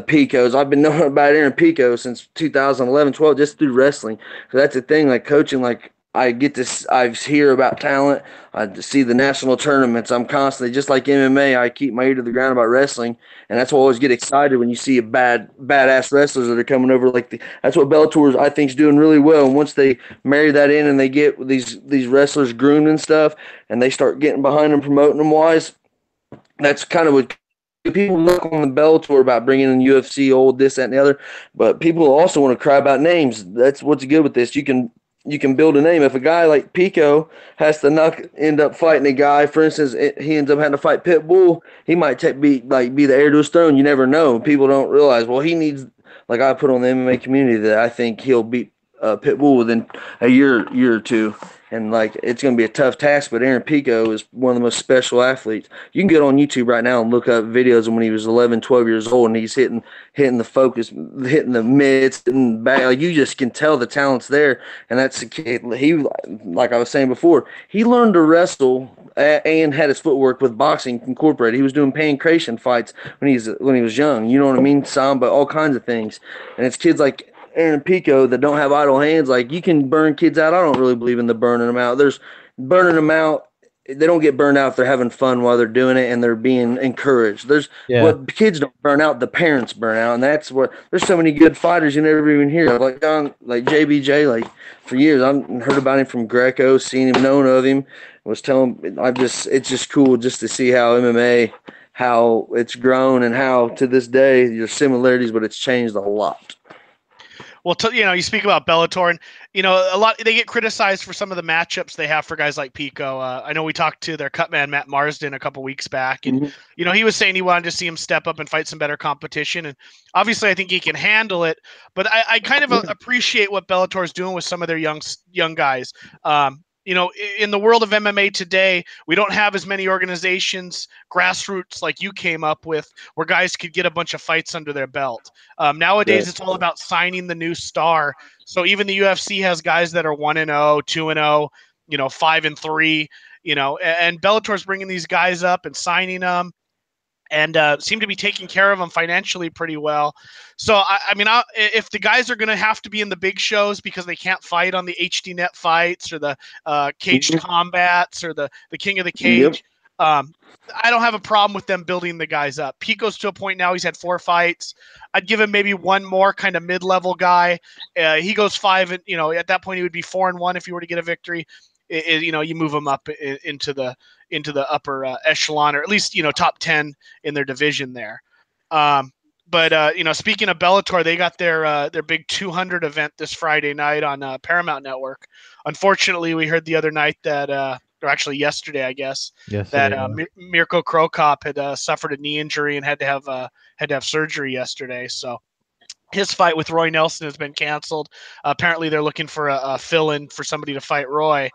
Picos. I've been knowing about Aaron Pico since 2011, 12, just through wrestling. So that's the thing, like coaching, like I hear about talent. I see the national tournaments. I'm constantly, just like MMA, I keep my ear to the ground about wrestling. And that's why I always get excited when you see badass wrestlers that are coming over. That's what Bellator, I think, is doing really well. And once they marry that in and they get these wrestlers groomed and stuff, and they start getting behind them, promoting them wise, that's kind of what people look on the Bellator about bringing in UFC, old this, that, and the other. But people also want to cry about names. That's what's good with this. You can build a name. If a guy like Pico has to end up fighting a guy, for instance, he ends up having to fight Pitbull, he might be the heir to his throne. You never know. People don't realize, well, he needs, like I put on the MMA community, that I think he'll beat Pitbull within a year or two. And it's going to be a tough task, but Aaron Pico is one of the most special athletes. You can get on YouTube right now and look up videos of when he was 11, 12 years old, and he's hitting the focus, hitting the mitts, and back. You just can tell the talent's there. And that's he, like I was saying before, he learned to wrestle and had his footwork with boxing incorporated. He was doing pancration fights when he was young. You know what I mean? Samba, all kinds of things. And it's kids like Aaron Pico that don't have idle hands. Like, you can burn kids out. I don't really believe in the burning them out. There's burning them out. They don't get burned out if they're having fun while they're doing it and they're being encouraged. What kids don't burn out, the parents burn out. And that's what, there's so many good fighters you never even hear. Like JBJ, for years, I've heard about him from Greco, seen him, known of him, was telling, it's just cool just to see how MMA, how it's grown and how to this day there's similarities, but it's changed a lot. Well, you speak about Bellator, and a lot they get criticized for some of the matchups they have for guys like Pico. I know we talked to their cutman Matt Marsden a couple weeks back, and he was saying he wanted to see him step up and fight some better competition. And obviously, I think he can handle it. But I kind of appreciate what Bellator is doing with some of their young guys. In the world of MMA today, we don't have as many organizations, grassroots like you came up with, where guys could get a bunch of fights under their belt. Nowadays, It's all about signing the new star. So even the UFC has guys that are 1-0, 2-0, 5-3, and Bellator's bringing these guys up and signing them, and seem to be taking care of them financially pretty well. So, if the guys are going to have to be in the big shows because they can't fight on the HD Net fights or the Caged Combats or the King of the Cage, I don't have a problem with them building the guys up. Pico's to a point now, he's had 4 fights. I'd give him maybe one more kind of mid-level guy. He goes 5, and at that point he would be 4-1 if he were to get a victory. You move them up into the upper echelon, or at least top 10 in their division there. But speaking of Bellator, they got their big 200 event this Friday night on Paramount Network. Unfortunately, we heard the other night that, or actually yesterday, I guess, that Mirko Cro Cop had suffered a knee injury and had to have surgery yesterday. So his fight with Roy Nelson has been canceled. Apparently, they're looking for a fill-in for somebody to fight Roy.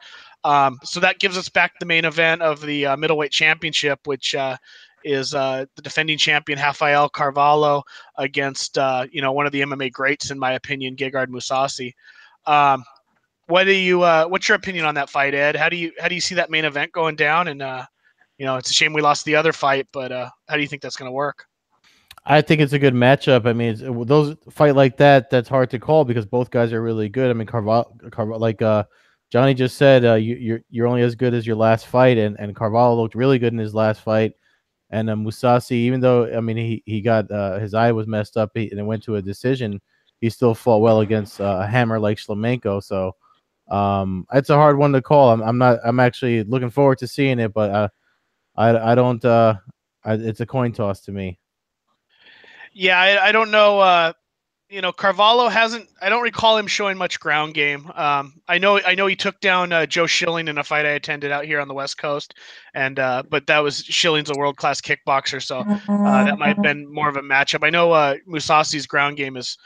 So that gives us back the main event of the middleweight championship, which is the defending champion Rafael Carvalho against one of the MMA greats, in my opinion, Gegard Mousasi. What's your opinion on that fight, Ed? How do you see that main event going down? And it's a shame we lost the other fight, but how do you think that's going to work? I think it's a good matchup. I mean, those fight like that, that's hard to call because both guys are really good. I mean, Carvalho, like Johnny just said, you're only as good as your last fight, and Carvalho looked really good in his last fight. And Mousasi, even though he got his eye was messed up and it went to a decision, he still fought well against a hammer like Shlemenko. So it's a hard one to call. I'm actually looking forward to seeing it, but I don't. It's a coin toss to me. Yeah, I don't know. Carvalho hasn't. I don't recall him showing much ground game. I know he took down Joe Schilling in a fight I attended out here on the West Coast, and but that was Schilling's a world class kickboxer, so that might have been more of a matchup. I know Mousasi's ground game is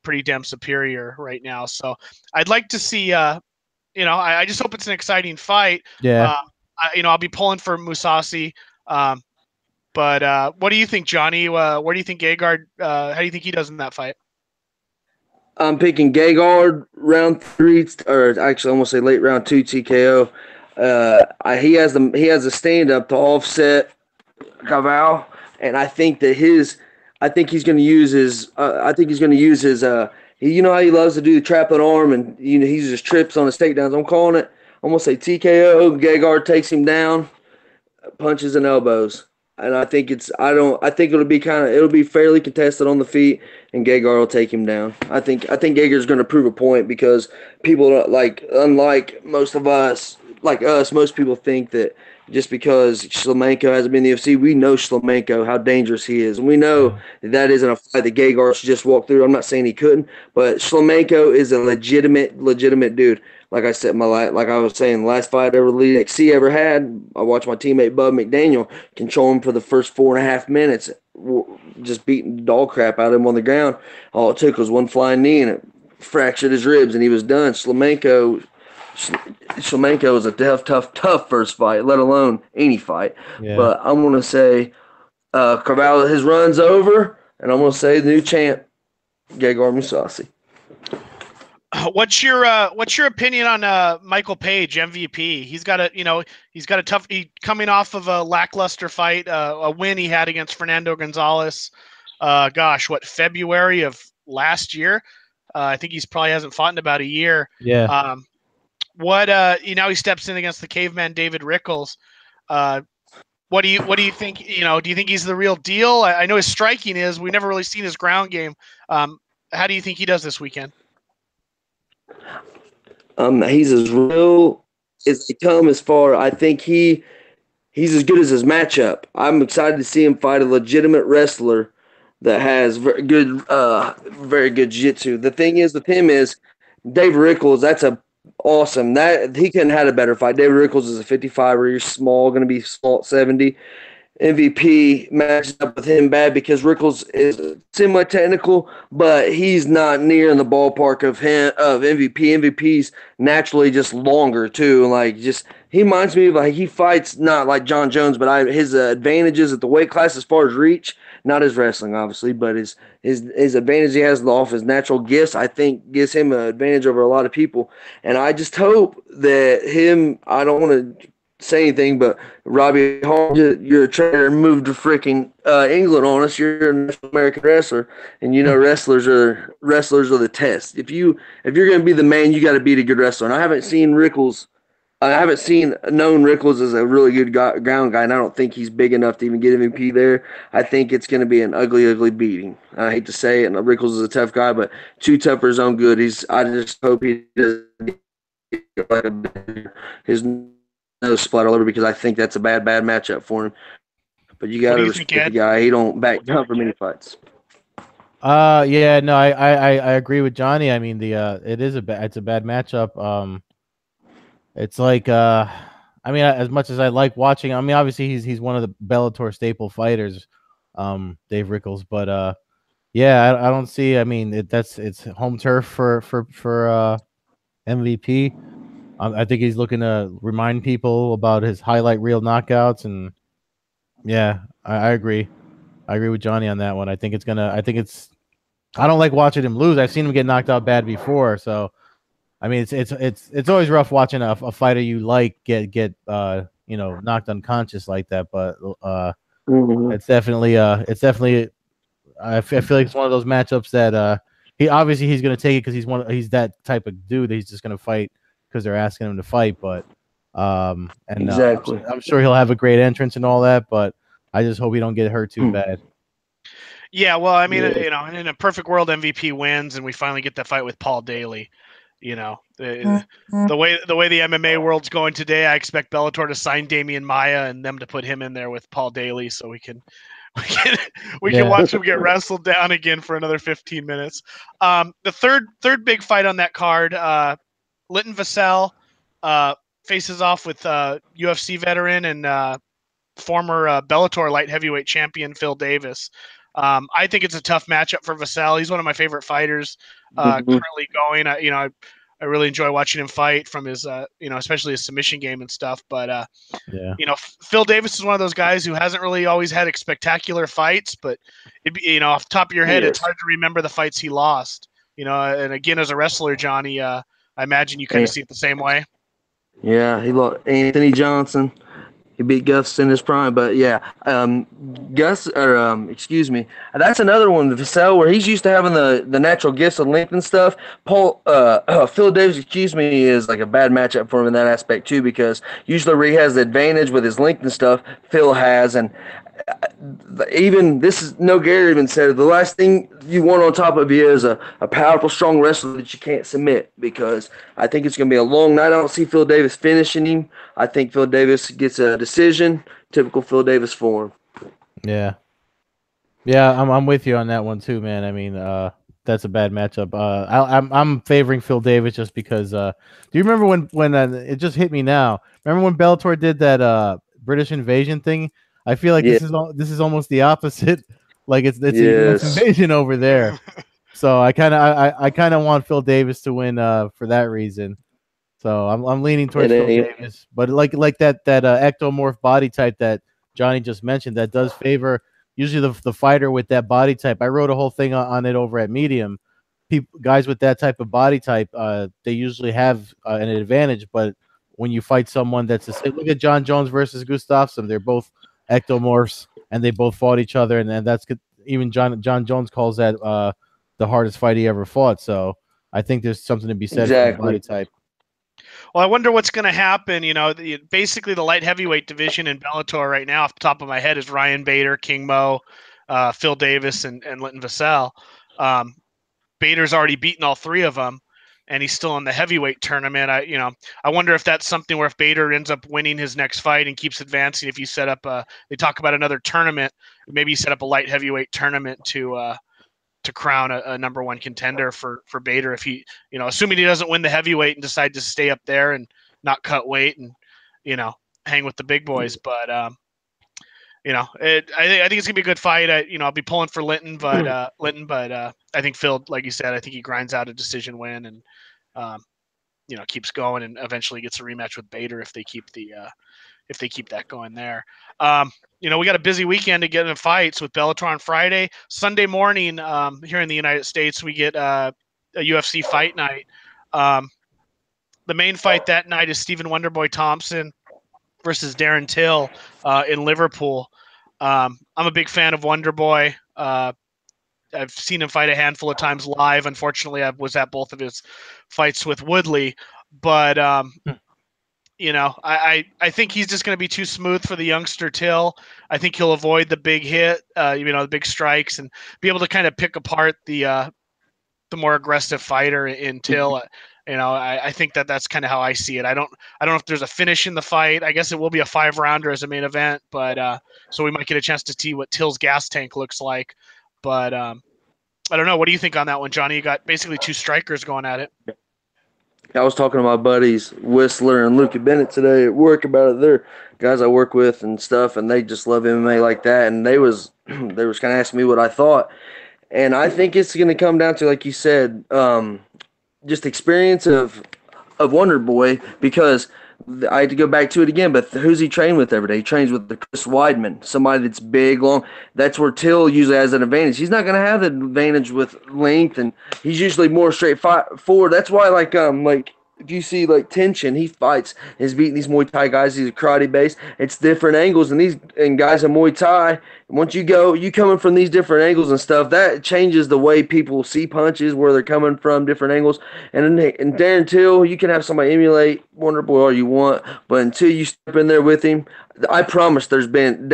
pretty damn superior right now, so I'd like to see. I just hope it's an exciting fight. Yeah. I'll be pulling for Mousasi. But what do you think, Johnny? Where do you think Gegard? How do you think he does in that fight? I'm picking Gegard round 3, or actually, I'm gonna say late round 2 TKO. He has the stand up to offset Carvalho, and I think that I think he's going to use his. I think he's going to use his. You know how he loves to do the trapping arm, and he uses trips on his takedowns. I'm calling it. I'm gonna say TKO. Gegard takes him down, punches and elbows. And I think I think it'll be fairly contested on the feet, and Gegard will take him down. I think Gegard's going to prove a point because people unlike most of us, most people think that just because Shlemenko hasn't been in the UFC, we know Shlemenko, how dangerous he is. And we know that isn't a fight that Gegard should just walk through. I'm not saying he couldn't, but Shlemenko is a legitimate dude. Like I said, like I was saying, the last fight XC ever had, I watched my teammate Bud McDaniel control him for the first 4.5 minutes, just beating the dog crap out of him on the ground. All it took was one flying knee, and it fractured his ribs, and he was done. Shlemenko is a tough first fight, let alone any fight. Yeah. But I'm going to say Carvalho, his run's over, and I'm going to say the new champ, Gegard Mousasi. What's your opinion on Michael Page, MVP? He's got a tough. Coming off of a lackluster fight, a win he had against Fernando Gonzalez. February of last year? I think he's probably hasn't fought in about a year. Yeah. Now he steps in against the caveman David Rickles. What do you think? Do you think he's the real deal? I know his striking is. We've never really seen his ground game. How do you think he does this weekend? He's as real as they come as far. I think he's as good as his matchup. I'm excited to see him fight a legitimate wrestler that has very good jiu-jitsu. The thing is with him is Dave Rickles. That's a awesome. That he couldn't have had a better fight. David Rickles is a 55er. He's small, going to be small at 70. MVP matches up with him bad because Rickles is semi-technical, but he's not near in the ballpark of MVP. MVP's naturally just longer too. Like just he reminds me of like he fights not like John Jones, but his advantages at the weight class as far as reach, not his wrestling obviously, but his advantage he has off his natural gifts. I think gives him an advantage over a lot of people, and I just hope that him. I don't want to say anything, but Robbie Hall, you're a trainer and moved to freaking England on us. You're an American wrestler, and you know wrestlers are the test. If you're going to be the man, you got to beat a good wrestler. And I haven't seen Rickles. I haven't known Rickles as a really good ground guy, and I don't think he's big enough to even get MVP there. I think it's going to be an ugly, ugly beating. I hate to say it, and Rickles is a tough guy, but too tough for his own good. I just hope he doesn't like his nose splat all over because I think that's a bad matchup for him. But you got to respect the guy. He don't back down for many fights. Yeah, no, I agree with Johnny. I mean, it's a bad matchup. It's like I mean, as much as I like watching, I mean, obviously he's one of the Bellator staple fighters, Dave Rickles, but yeah, I don't see. I mean, it's home turf for MVP. I think he's looking to remind people about his highlight reel knockouts, and yeah, I agree. I agree with Johnny on that one. I don't like watching him lose. I've seen him get knocked out bad before, so I mean, it's always rough watching a fighter you like get knocked unconscious like that. But it's definitely I feel like it's one of those matchups that he's going to take it because he's that type of dude. He's just going to fight because they're asking him to fight. But exactly, I'm sure he'll have a great entrance and all that. But I just hope he don't get hurt too bad. Yeah, well, I mean, in a perfect world, MVP wins, and we finally get that fight with Paul Daly. You know, the way the MMA world's going today, I expect Bellator to sign Damian Maia and them to put him in there with Paul Daly, so we can watch him get wrestled down again for another 15 minutes. The third big fight on that card, Linton Vassell faces off with UFC veteran and former Bellator light heavyweight champion Phil Davis. I think it's a tough matchup for Vassell. He's one of my favorite fighters currently going. I really enjoy watching him fight from his, especially his submission game and stuff. But Phil Davis is one of those guys who hasn't really always had spectacular fights. But off the top of your head, It's hard to remember the fights he lost. And again, as a wrestler, Johnny, I imagine you kind of see it the same way. Yeah, he lost Anthony Johnson. He beat Gus in his prime, but yeah, excuse me. That's another one, Vassell, where he's used to having the natural gifts of length and stuff. Phil Davis, is like a bad matchup for him in that aspect too, because usually where he has the advantage with his length and stuff, Phil has, and even this is no Gary even said the last thing you want on top of you is a powerful, strong wrestler that you can't submit, because I think it's going to be a long night. I don't see Phil Davis finishing him. I think Phil Davis gets a decision, typical Phil Davis form. Yeah, I'm with you on that one too, man. I mean, that's a bad matchup. I'm favoring Phil Davis just because. Do you remember when it just hit me now? Remember when Bellator did that British invasion thing? I feel like this is almost the opposite. Like it's a US invasion over there. So I kind of want Phil Davis to win for that reason. So I'm leaning towards Phil Davis, but like that ectomorph body type that Johnny just mentioned, that does favor usually the fighter with that body type. I wrote a whole thing on it over at Medium. Guys with that type of body type, they usually have an advantage. But when you fight someone that's the same, look at John Jones versus Gustafsson. They're both ectomorphs, and they both fought each other, and that's good. Even John Jones calls that the hardest fight he ever fought. So I think there's something to be said for the body type. Well, I wonder what's going to happen. Basically the light heavyweight division in Bellator right now, off the top of my head, is Ryan Bader, King Mo, Phil Davis, and Linton Vassell. Bader's already beaten all three of them. and he's still in the heavyweight tournament. I wonder if that's something where if Bader ends up winning his next fight and keeps advancing, if you set up they talk about another tournament, maybe you set up a light heavyweight tournament to crown a number one contender for Bader if he, assuming he doesn't win the heavyweight and decide to stay up there and not cut weight and, hang with the big boys. But, I think it's gonna be a good fight. I'll be pulling for Linton, but I think Phil, like you said, I think he grinds out a decision win and, keeps going and eventually gets a rematch with Bader if they keep that going there. We got a busy weekend to get in fights with Bellator on Friday. Sunday morning, here in the United States, we get a UFC fight night. The main fight that night is Stephen Wonderboy Thompson versus Darren Till in Liverpool. I'm a big fan of Wonderboy. I've seen him fight a handful of times live. Unfortunately, I was at both of his fights with Woodley, but I think he's just going to be too smooth for the youngster Till. I think he'll avoid the big hit, the big strikes, and be able to kind of pick apart the more aggressive fighter in Till. I think that's kind of how I see it. I don't know if there's a finish in the fight. I guess it will be a 5-rounder as a main event, but so we might get a chance to see what Till's gas tank looks like. But I don't know. What do you think on that one, Johnny? You got basically two strikers going at it. I was talking to my buddies Whistler and Luke Bennett today at work about it. They're guys I work with and stuff, and they just love MMA like that. And they was kind of asking me what I thought, and I think it's going to come down to, like you said, just experience of Wonder Boy, because I had to go back to it again, but who's he train with every day? He trains with the Chris Weidman, somebody that's big, long. That's where Till usually has an advantage. He's not going to have the advantage with length, and he's usually more straightforward. That's why, like if you see like tension, he fights. He's beating these Muay Thai guys. He's a karate based. It's different angles, and guys in Muay Thai. Once you coming from these different angles and stuff, that changes the way people see punches, where they're coming from, different angles. And Darren Till, you can have somebody emulate Wonder Boy all you want, but until you step in there with him, I promise there's been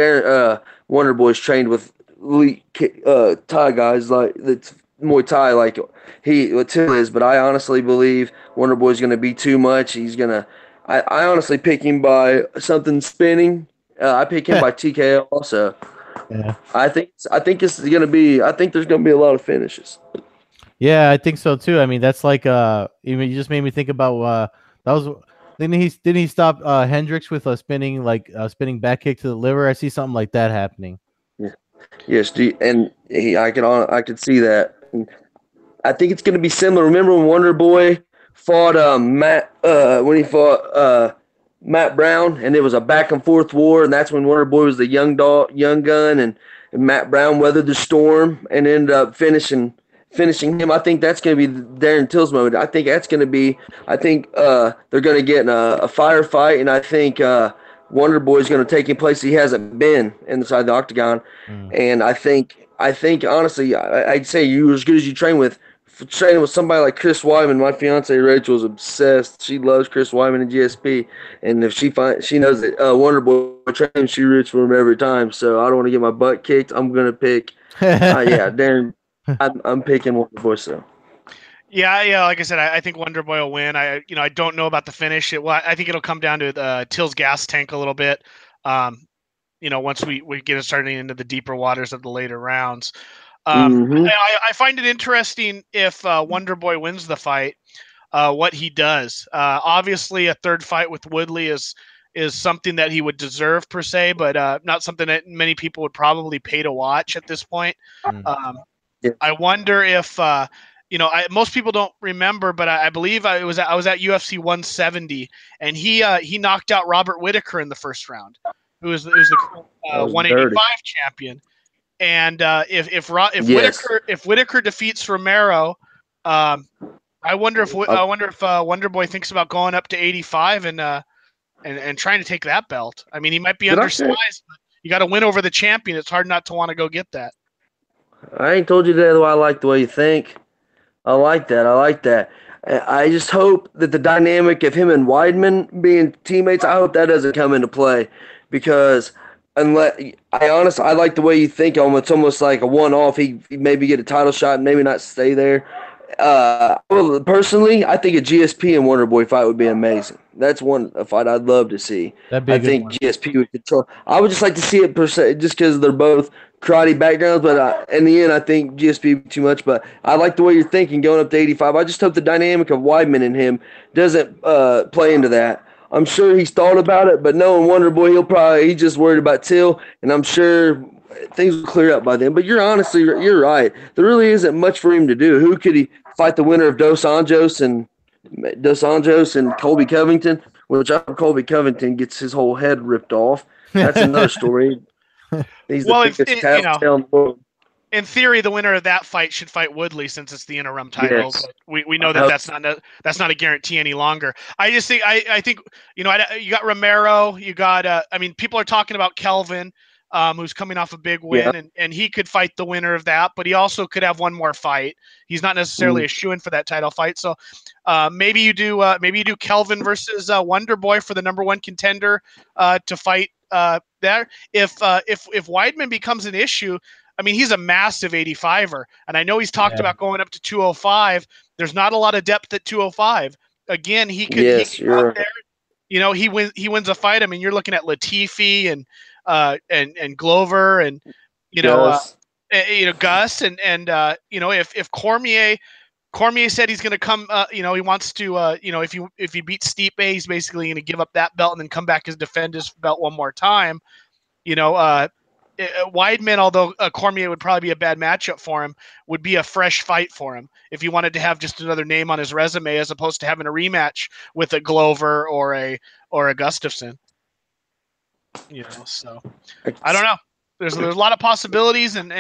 Wonder Boy's trained with elite Thai guys like that's Muay Thai like what Till is, but I honestly believe Wonder Boy's going to be too much. I honestly pick him by something spinning. I pick him by TKO also. Yeah. I think it's going to be. I think there's going to be a lot of finishes. Yeah, I think so too. I mean, that's like you just made me think about that was didn't he stop Hendricks with a spinning back kick to the liver? I see something like that happening. Yeah. Yes, I could see that. I think it's going to be similar. Remember when Wonder Boy fought Matt Brown, and it was a back and forth war, and that's when Wonder Boy was the young gun, and Matt Brown weathered the storm and ended up finishing him. I think that's going to be Darren Till's moment. I think that's going to be. I think they're going to get in a firefight, and I think Wonder Boy's going to take in place he hasn't been inside the octagon, and I think honestly, I'd say you're as good as you train with. Training with somebody like Chris Weidman, my fiance Rachel is obsessed. She loves Chris Weidman and GSP, and if she knows that Wonder Boy trains, she roots for him every time. So I don't want to get my butt kicked. I'm gonna pick, Darren. I'm picking Wonder Boy. So. Yeah. Like I said, I think Wonder Boy will win. I don't know about the finish. I think it'll come down to Till's gas tank a little bit. Once we get starting into the deeper waters of the later rounds. I find it interesting if Wonder Boy wins the fight, what he does. Obviously, a third fight with Woodley is something that he would deserve per se, but not something that many people would probably pay to watch at this point. I wonder if most people don't remember, but I believe I was at UFC 170, and he knocked out Robert Whitaker in the first round, who was the 185 champion. And if Whitaker defeats Romero, I wonder if Wonder Boy thinks about going up to 85 and trying to take that belt. I mean, he might be undersized, but you got to win over the champion. It's hard not to want to go get that. I ain't told you that, though. I like the way you think. I like that. I just hope that the dynamic of him and Weidman being teammates, I hope that doesn't come into play, because I like the way you think. It's almost like a one-off. He maybe get a title shot and maybe not stay there. Well, personally, I think a GSP and Wonder Boy fight would be amazing. That's a fight I'd love to see. That'd be I a good think one. GSP would control. I would just like to see it per se, just because they're both karate backgrounds. But in the end, I think GSP would be too much. But I like the way you're thinking going up to 85. I just hope the dynamic of Weidman and him doesn't play into that. I'm sure he's thought about it, but knowing Wonder Boy, he's just worried about Till, and I'm sure things will clear up by then. But you're right. There really isn't much for him to do. Who could he fight? The winner of Dos Anjos and Colby Covington, which I hope Colby Covington gets his whole head ripped off. That's another story. He's the Well, biggest tattletale in the world. in theory, the winner of that fight should fight Woodley since it's the interim title. Yes. But we know that that's not a guarantee any longer. I just think I think you got Romero, you got people are talking about Kelvin, who's coming off a big win, and he could fight the winner of that, but he also could have one more fight. He's not necessarily a shoo-in for that title fight. So maybe you do Kelvin versus Wonder Boy for the number one contender to fight there. If Weidman becomes an issue. I mean, he's a massive 85er, and I know he's talked about going up to 205. There's not a lot of depth at 205. Again, he could go up there. He wins a fight. I mean, you're looking at Latifi and Glover and Gus and if Cormier said he's going to come, he wants to, if he beats Stipe, he's basically going to give up that belt and then come back and defend his belt one more time. Weidman, although Cormier would probably be a bad matchup for him, would be a fresh fight for him if he wanted to have just another name on his resume as opposed to having a rematch with a Glover or a Gustafsson. So I don't know. There's a lot of possibilities, and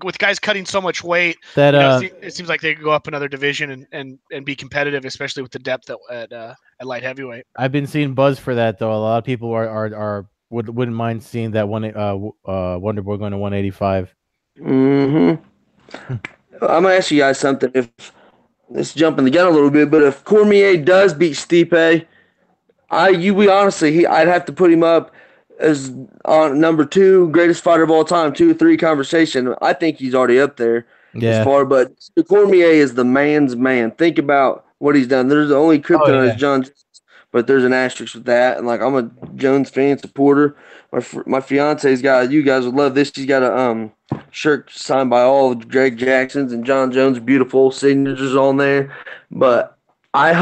with guys cutting so much weight, it seems like they could go up another division and be competitive, especially with the depth at light heavyweight. I've been seeing buzz for that though. A lot of people wouldn't mind seeing that Wonder Boy going to 185. Mm-hmm. I'm gonna ask you guys something. If let's jump in the gun a little bit, but if Cormier does beat Stipe, I'd have to put him up as on number 2 greatest fighter of all time, 2 or 3 conversation. I think he's already up there as far. But Cormier is the man's man. Think about what he's done. There's the only kryptonite is John. But there's an asterisk with that, and I'm a Jones fan supporter. My fiance's got, you guys would love this. She's got a shirt signed by all of Greg Jackson's and John Jones' beautiful signatures on there. But I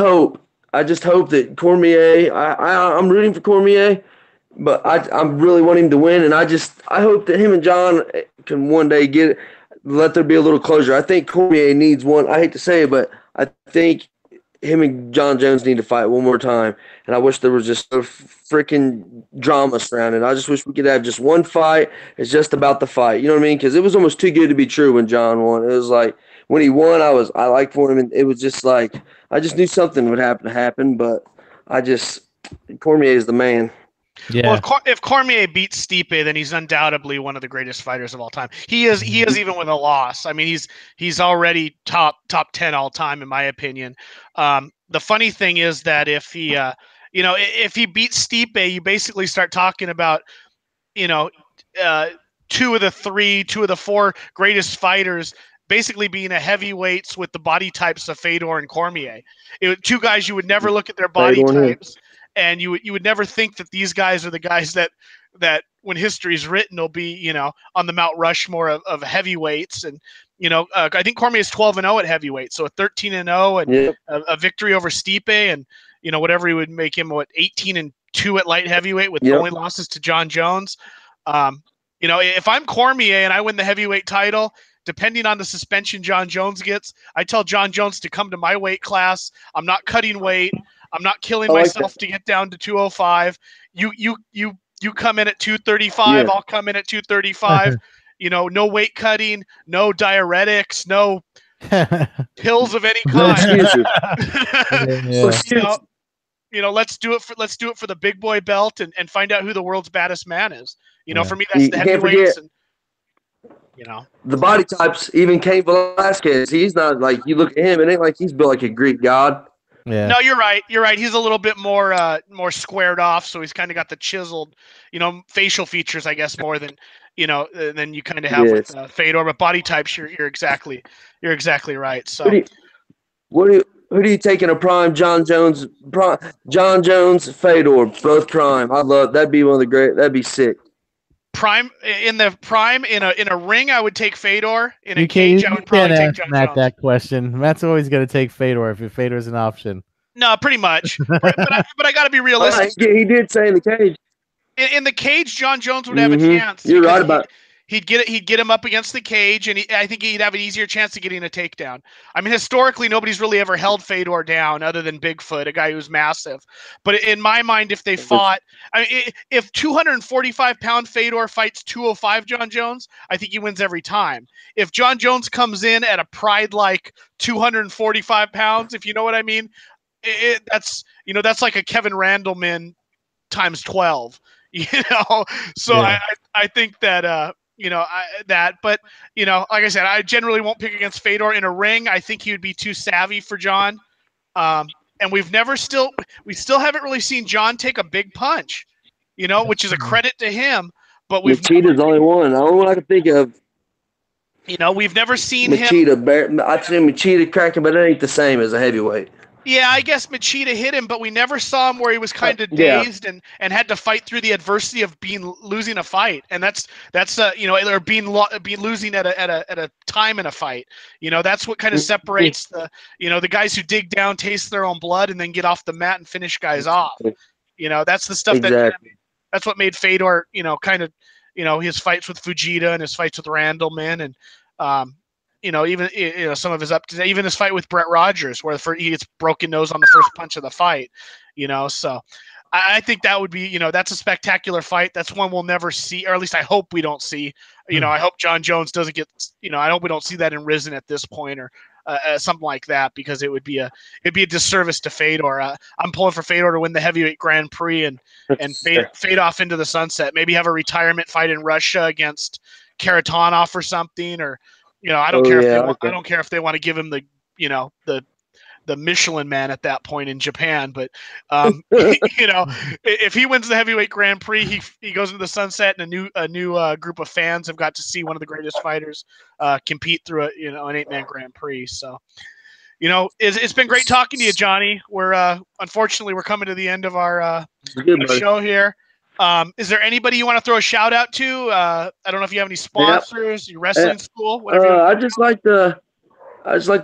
just hope that Cormier. I'm rooting for Cormier, but I really want him to win, and I hope that him and John can one day let there be a little closure. I think Cormier needs one. I hate to say it, but I think him and John Jones need to fight one more time, and I wish there was just a freaking drama surrounding it. I just wish we could have just one fight. It's just about the fight. You know what I mean? Because it was almost too good to be true when John won. It was like when he won, I liked for him, and it was just like I just knew something would happen, but Cormier is the man. Yeah. Well, if Cormier beats Stipe, then he's undoubtedly one of the greatest fighters of all time. He is even with a loss. I mean, he's already top 10 all time in my opinion. The funny thing is that if he beats Stipe, you basically start talking about 2 of the 4 greatest fighters basically being a heavyweights with the body types of Fedor and Cormier. 2 guys you would never look at their body types. And you would never think that these guys are the guys that when history is written will be on the Mount Rushmore of heavyweights. And I think Cormier is 12-0 at heavyweight, so a 13-0 and a victory over Stipe, and whatever he would make him 18-2 at light heavyweight with only losses to John Jones. If I'm Cormier and I win the heavyweight title, depending on the suspension John Jones gets, I tell John Jones to come to my weight class. I'm not cutting weight. I'm not killing myself to get down to 205. You come in at 235. Yeah. I'll come in at 235. No weight cutting, no diuretics, no pills of any kind. Let's do it for the big boy belt and find out who the world's baddest man is. For me, that's the heavyweights. The body types, even Cain Velasquez, he's not like, you look at him, it ain't like he's built like a Greek god. Yeah. No, you're right. He's a little bit more squared off, so he's kind of got the chiseled, facial features, I guess, more than you kind of have with Fedor. But body types, you're exactly right. So Who do you take in a prime John Jones? John Jones, Fedor, both prime. I love that'd be one of the great. That'd be sick. Prime in a ring, I would take Fedor. In a You can't cage, I you would can't probably take ask John Matt Jones. that question. Matt's always going to take Fedor if Fedor's an option. No, pretty much. But I got to be realistic. He did say in the cage. In the cage, John Jones would have a chance You're because right about. he'd get him up against the cage, and I think he'd have an easier chance of getting a takedown. I mean, historically, nobody's really ever held Fedor down other than Bigfoot, a guy who's massive. But in my mind, if they fought, I mean, if 245-pound Fedor fights 205 John Jones, I think he wins every time. If John Jones comes in at a pride like 245 pounds, if you know what I mean, that's like a Kevin Randleman times 12. So yeah. I think that but like I said, I generally won't pick against Fedor in a ring. I think he would be too savvy for John, and we still haven't really seen John take a big punch, which is a credit to him. But Machida's only one. The only one I can think of. We've never seen Machida. him. I've seen Machida cracking, but it ain't the same as a heavyweight. Yeah, I guess Machida hit him, but we never saw him where he was kind of dazed and had to fight through the adversity of losing a fight, and that's or being losing at a time in a fight. That's what kind of separates the guys who dig down, taste their own blood, and then get off the mat and finish guys off. That's the stuff that's what made Fedor, kind of, his fights with Fujita and his fights with Randleman and even some of his even his fight with Brett Rogers, where he gets broken nose on the first punch of the fight, so I think that would be, that's a spectacular fight. That's one we'll never see, or at least I hope we don't see. I hope John Jones doesn't get, I hope we don't see that in Risen at this point or something like that, because it'd be a disservice to Fedor. I'm pulling for Fedor to win the heavyweight Grand Prix and fade off into the sunset. Maybe have a retirement fight in Russia against Karatanov or something, or I don't care if they want to give him the the Michelin Man at that point in Japan, but if he wins the heavyweight Grand Prix, he goes into the sunset, and a new group of fans have got to see one of the greatest fighters compete through an 8-man Grand Prix. So it's been great talking to you, Johnny. We're unfortunately we're coming to the end of our show here. Is there anybody you want to throw a shout out to? I don't know if you have any sponsors, your wrestling school, whatever. I'd just like to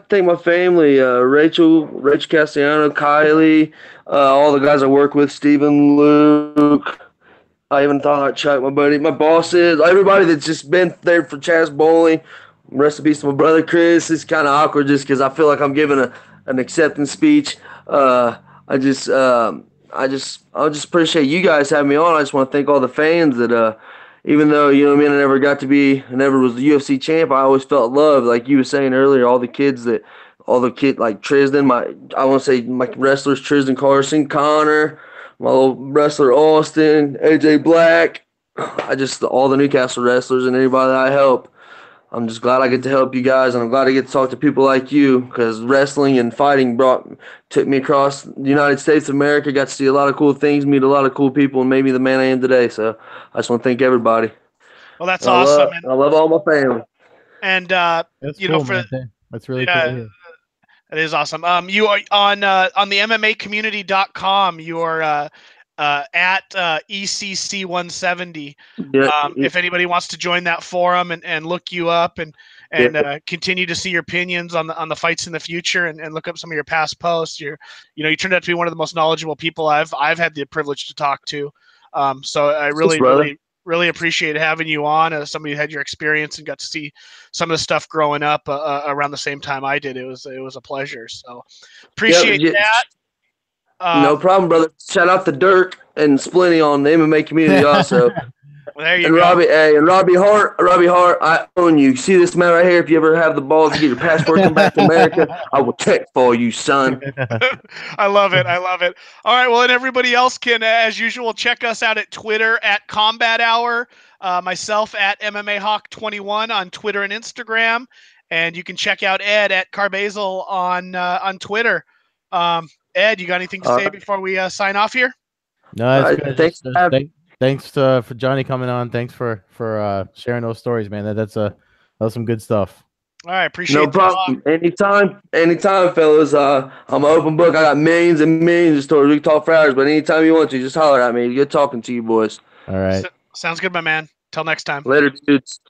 thank my family, Rachel Castellano, Kylie, all the guys I work with, Stephen, Luke. I even thought about Chuck, my buddy, my bosses, everybody that's just been there for Chaz Bowling. Rest in peace to my brother Chris. It's kind of awkward just because I feel like I'm giving an acceptance speech. I just appreciate you guys having me on. I just want to thank all the fans that even though, I never was the UFC champ, I always felt love. Like you were saying earlier, all the kids like Tristan, I want to say my wrestlers, Tristan Carson, Connor, my little wrestler Austin, AJ Black, all the Newcastle wrestlers and anybody that I help. I'm just glad I get to help you guys, and I'm glad I get to talk to people like you, because wrestling and fighting took me across the United States of America, got to see a lot of cool things, meet a lot of cool people, and made me the man I am today. So I just want to thank everybody. Well, that's awesome. I love all my family. And that's cool, that's really cool. That is awesome. You are on the MMAcommunity.com. You are at ECC170. If anybody wants to join that forum and look you up and continue to see your opinions on the fights in the future and look up some of your past posts, you turned out to be one of the most knowledgeable people I've had the privilege to talk to. So I really appreciate having you on as somebody who had your experience and got to see some of the stuff growing up around the same time I did. It was a pleasure. So appreciate that. No problem, brother. Shout out to Dirk and Splinty on the MMA community also. Well, there you go. Robbie Hart, I own you. See this man right here? If you ever have the balls to get your passport, come back to America, I will check for you, son. I love it. All right, well, and everybody else can, as usual, check us out at Twitter at Combat Hour, myself at MMA Hawk 21 on Twitter and Instagram, and you can check out Ed at Carbazel on Twitter. Ed, you got anything to say before we sign off here? No, that's good. Thanks for Johnny coming on. Thanks for sharing those stories, man. That was some good stuff. All right, appreciate No the talk. problem. Anytime, fellas. I'm an open book. I got millions and millions of stories. We can talk for hours, but anytime you want to, just holler at me. Good talking to you, boys. All right. Sounds good, my man. Till next time. Later, dudes.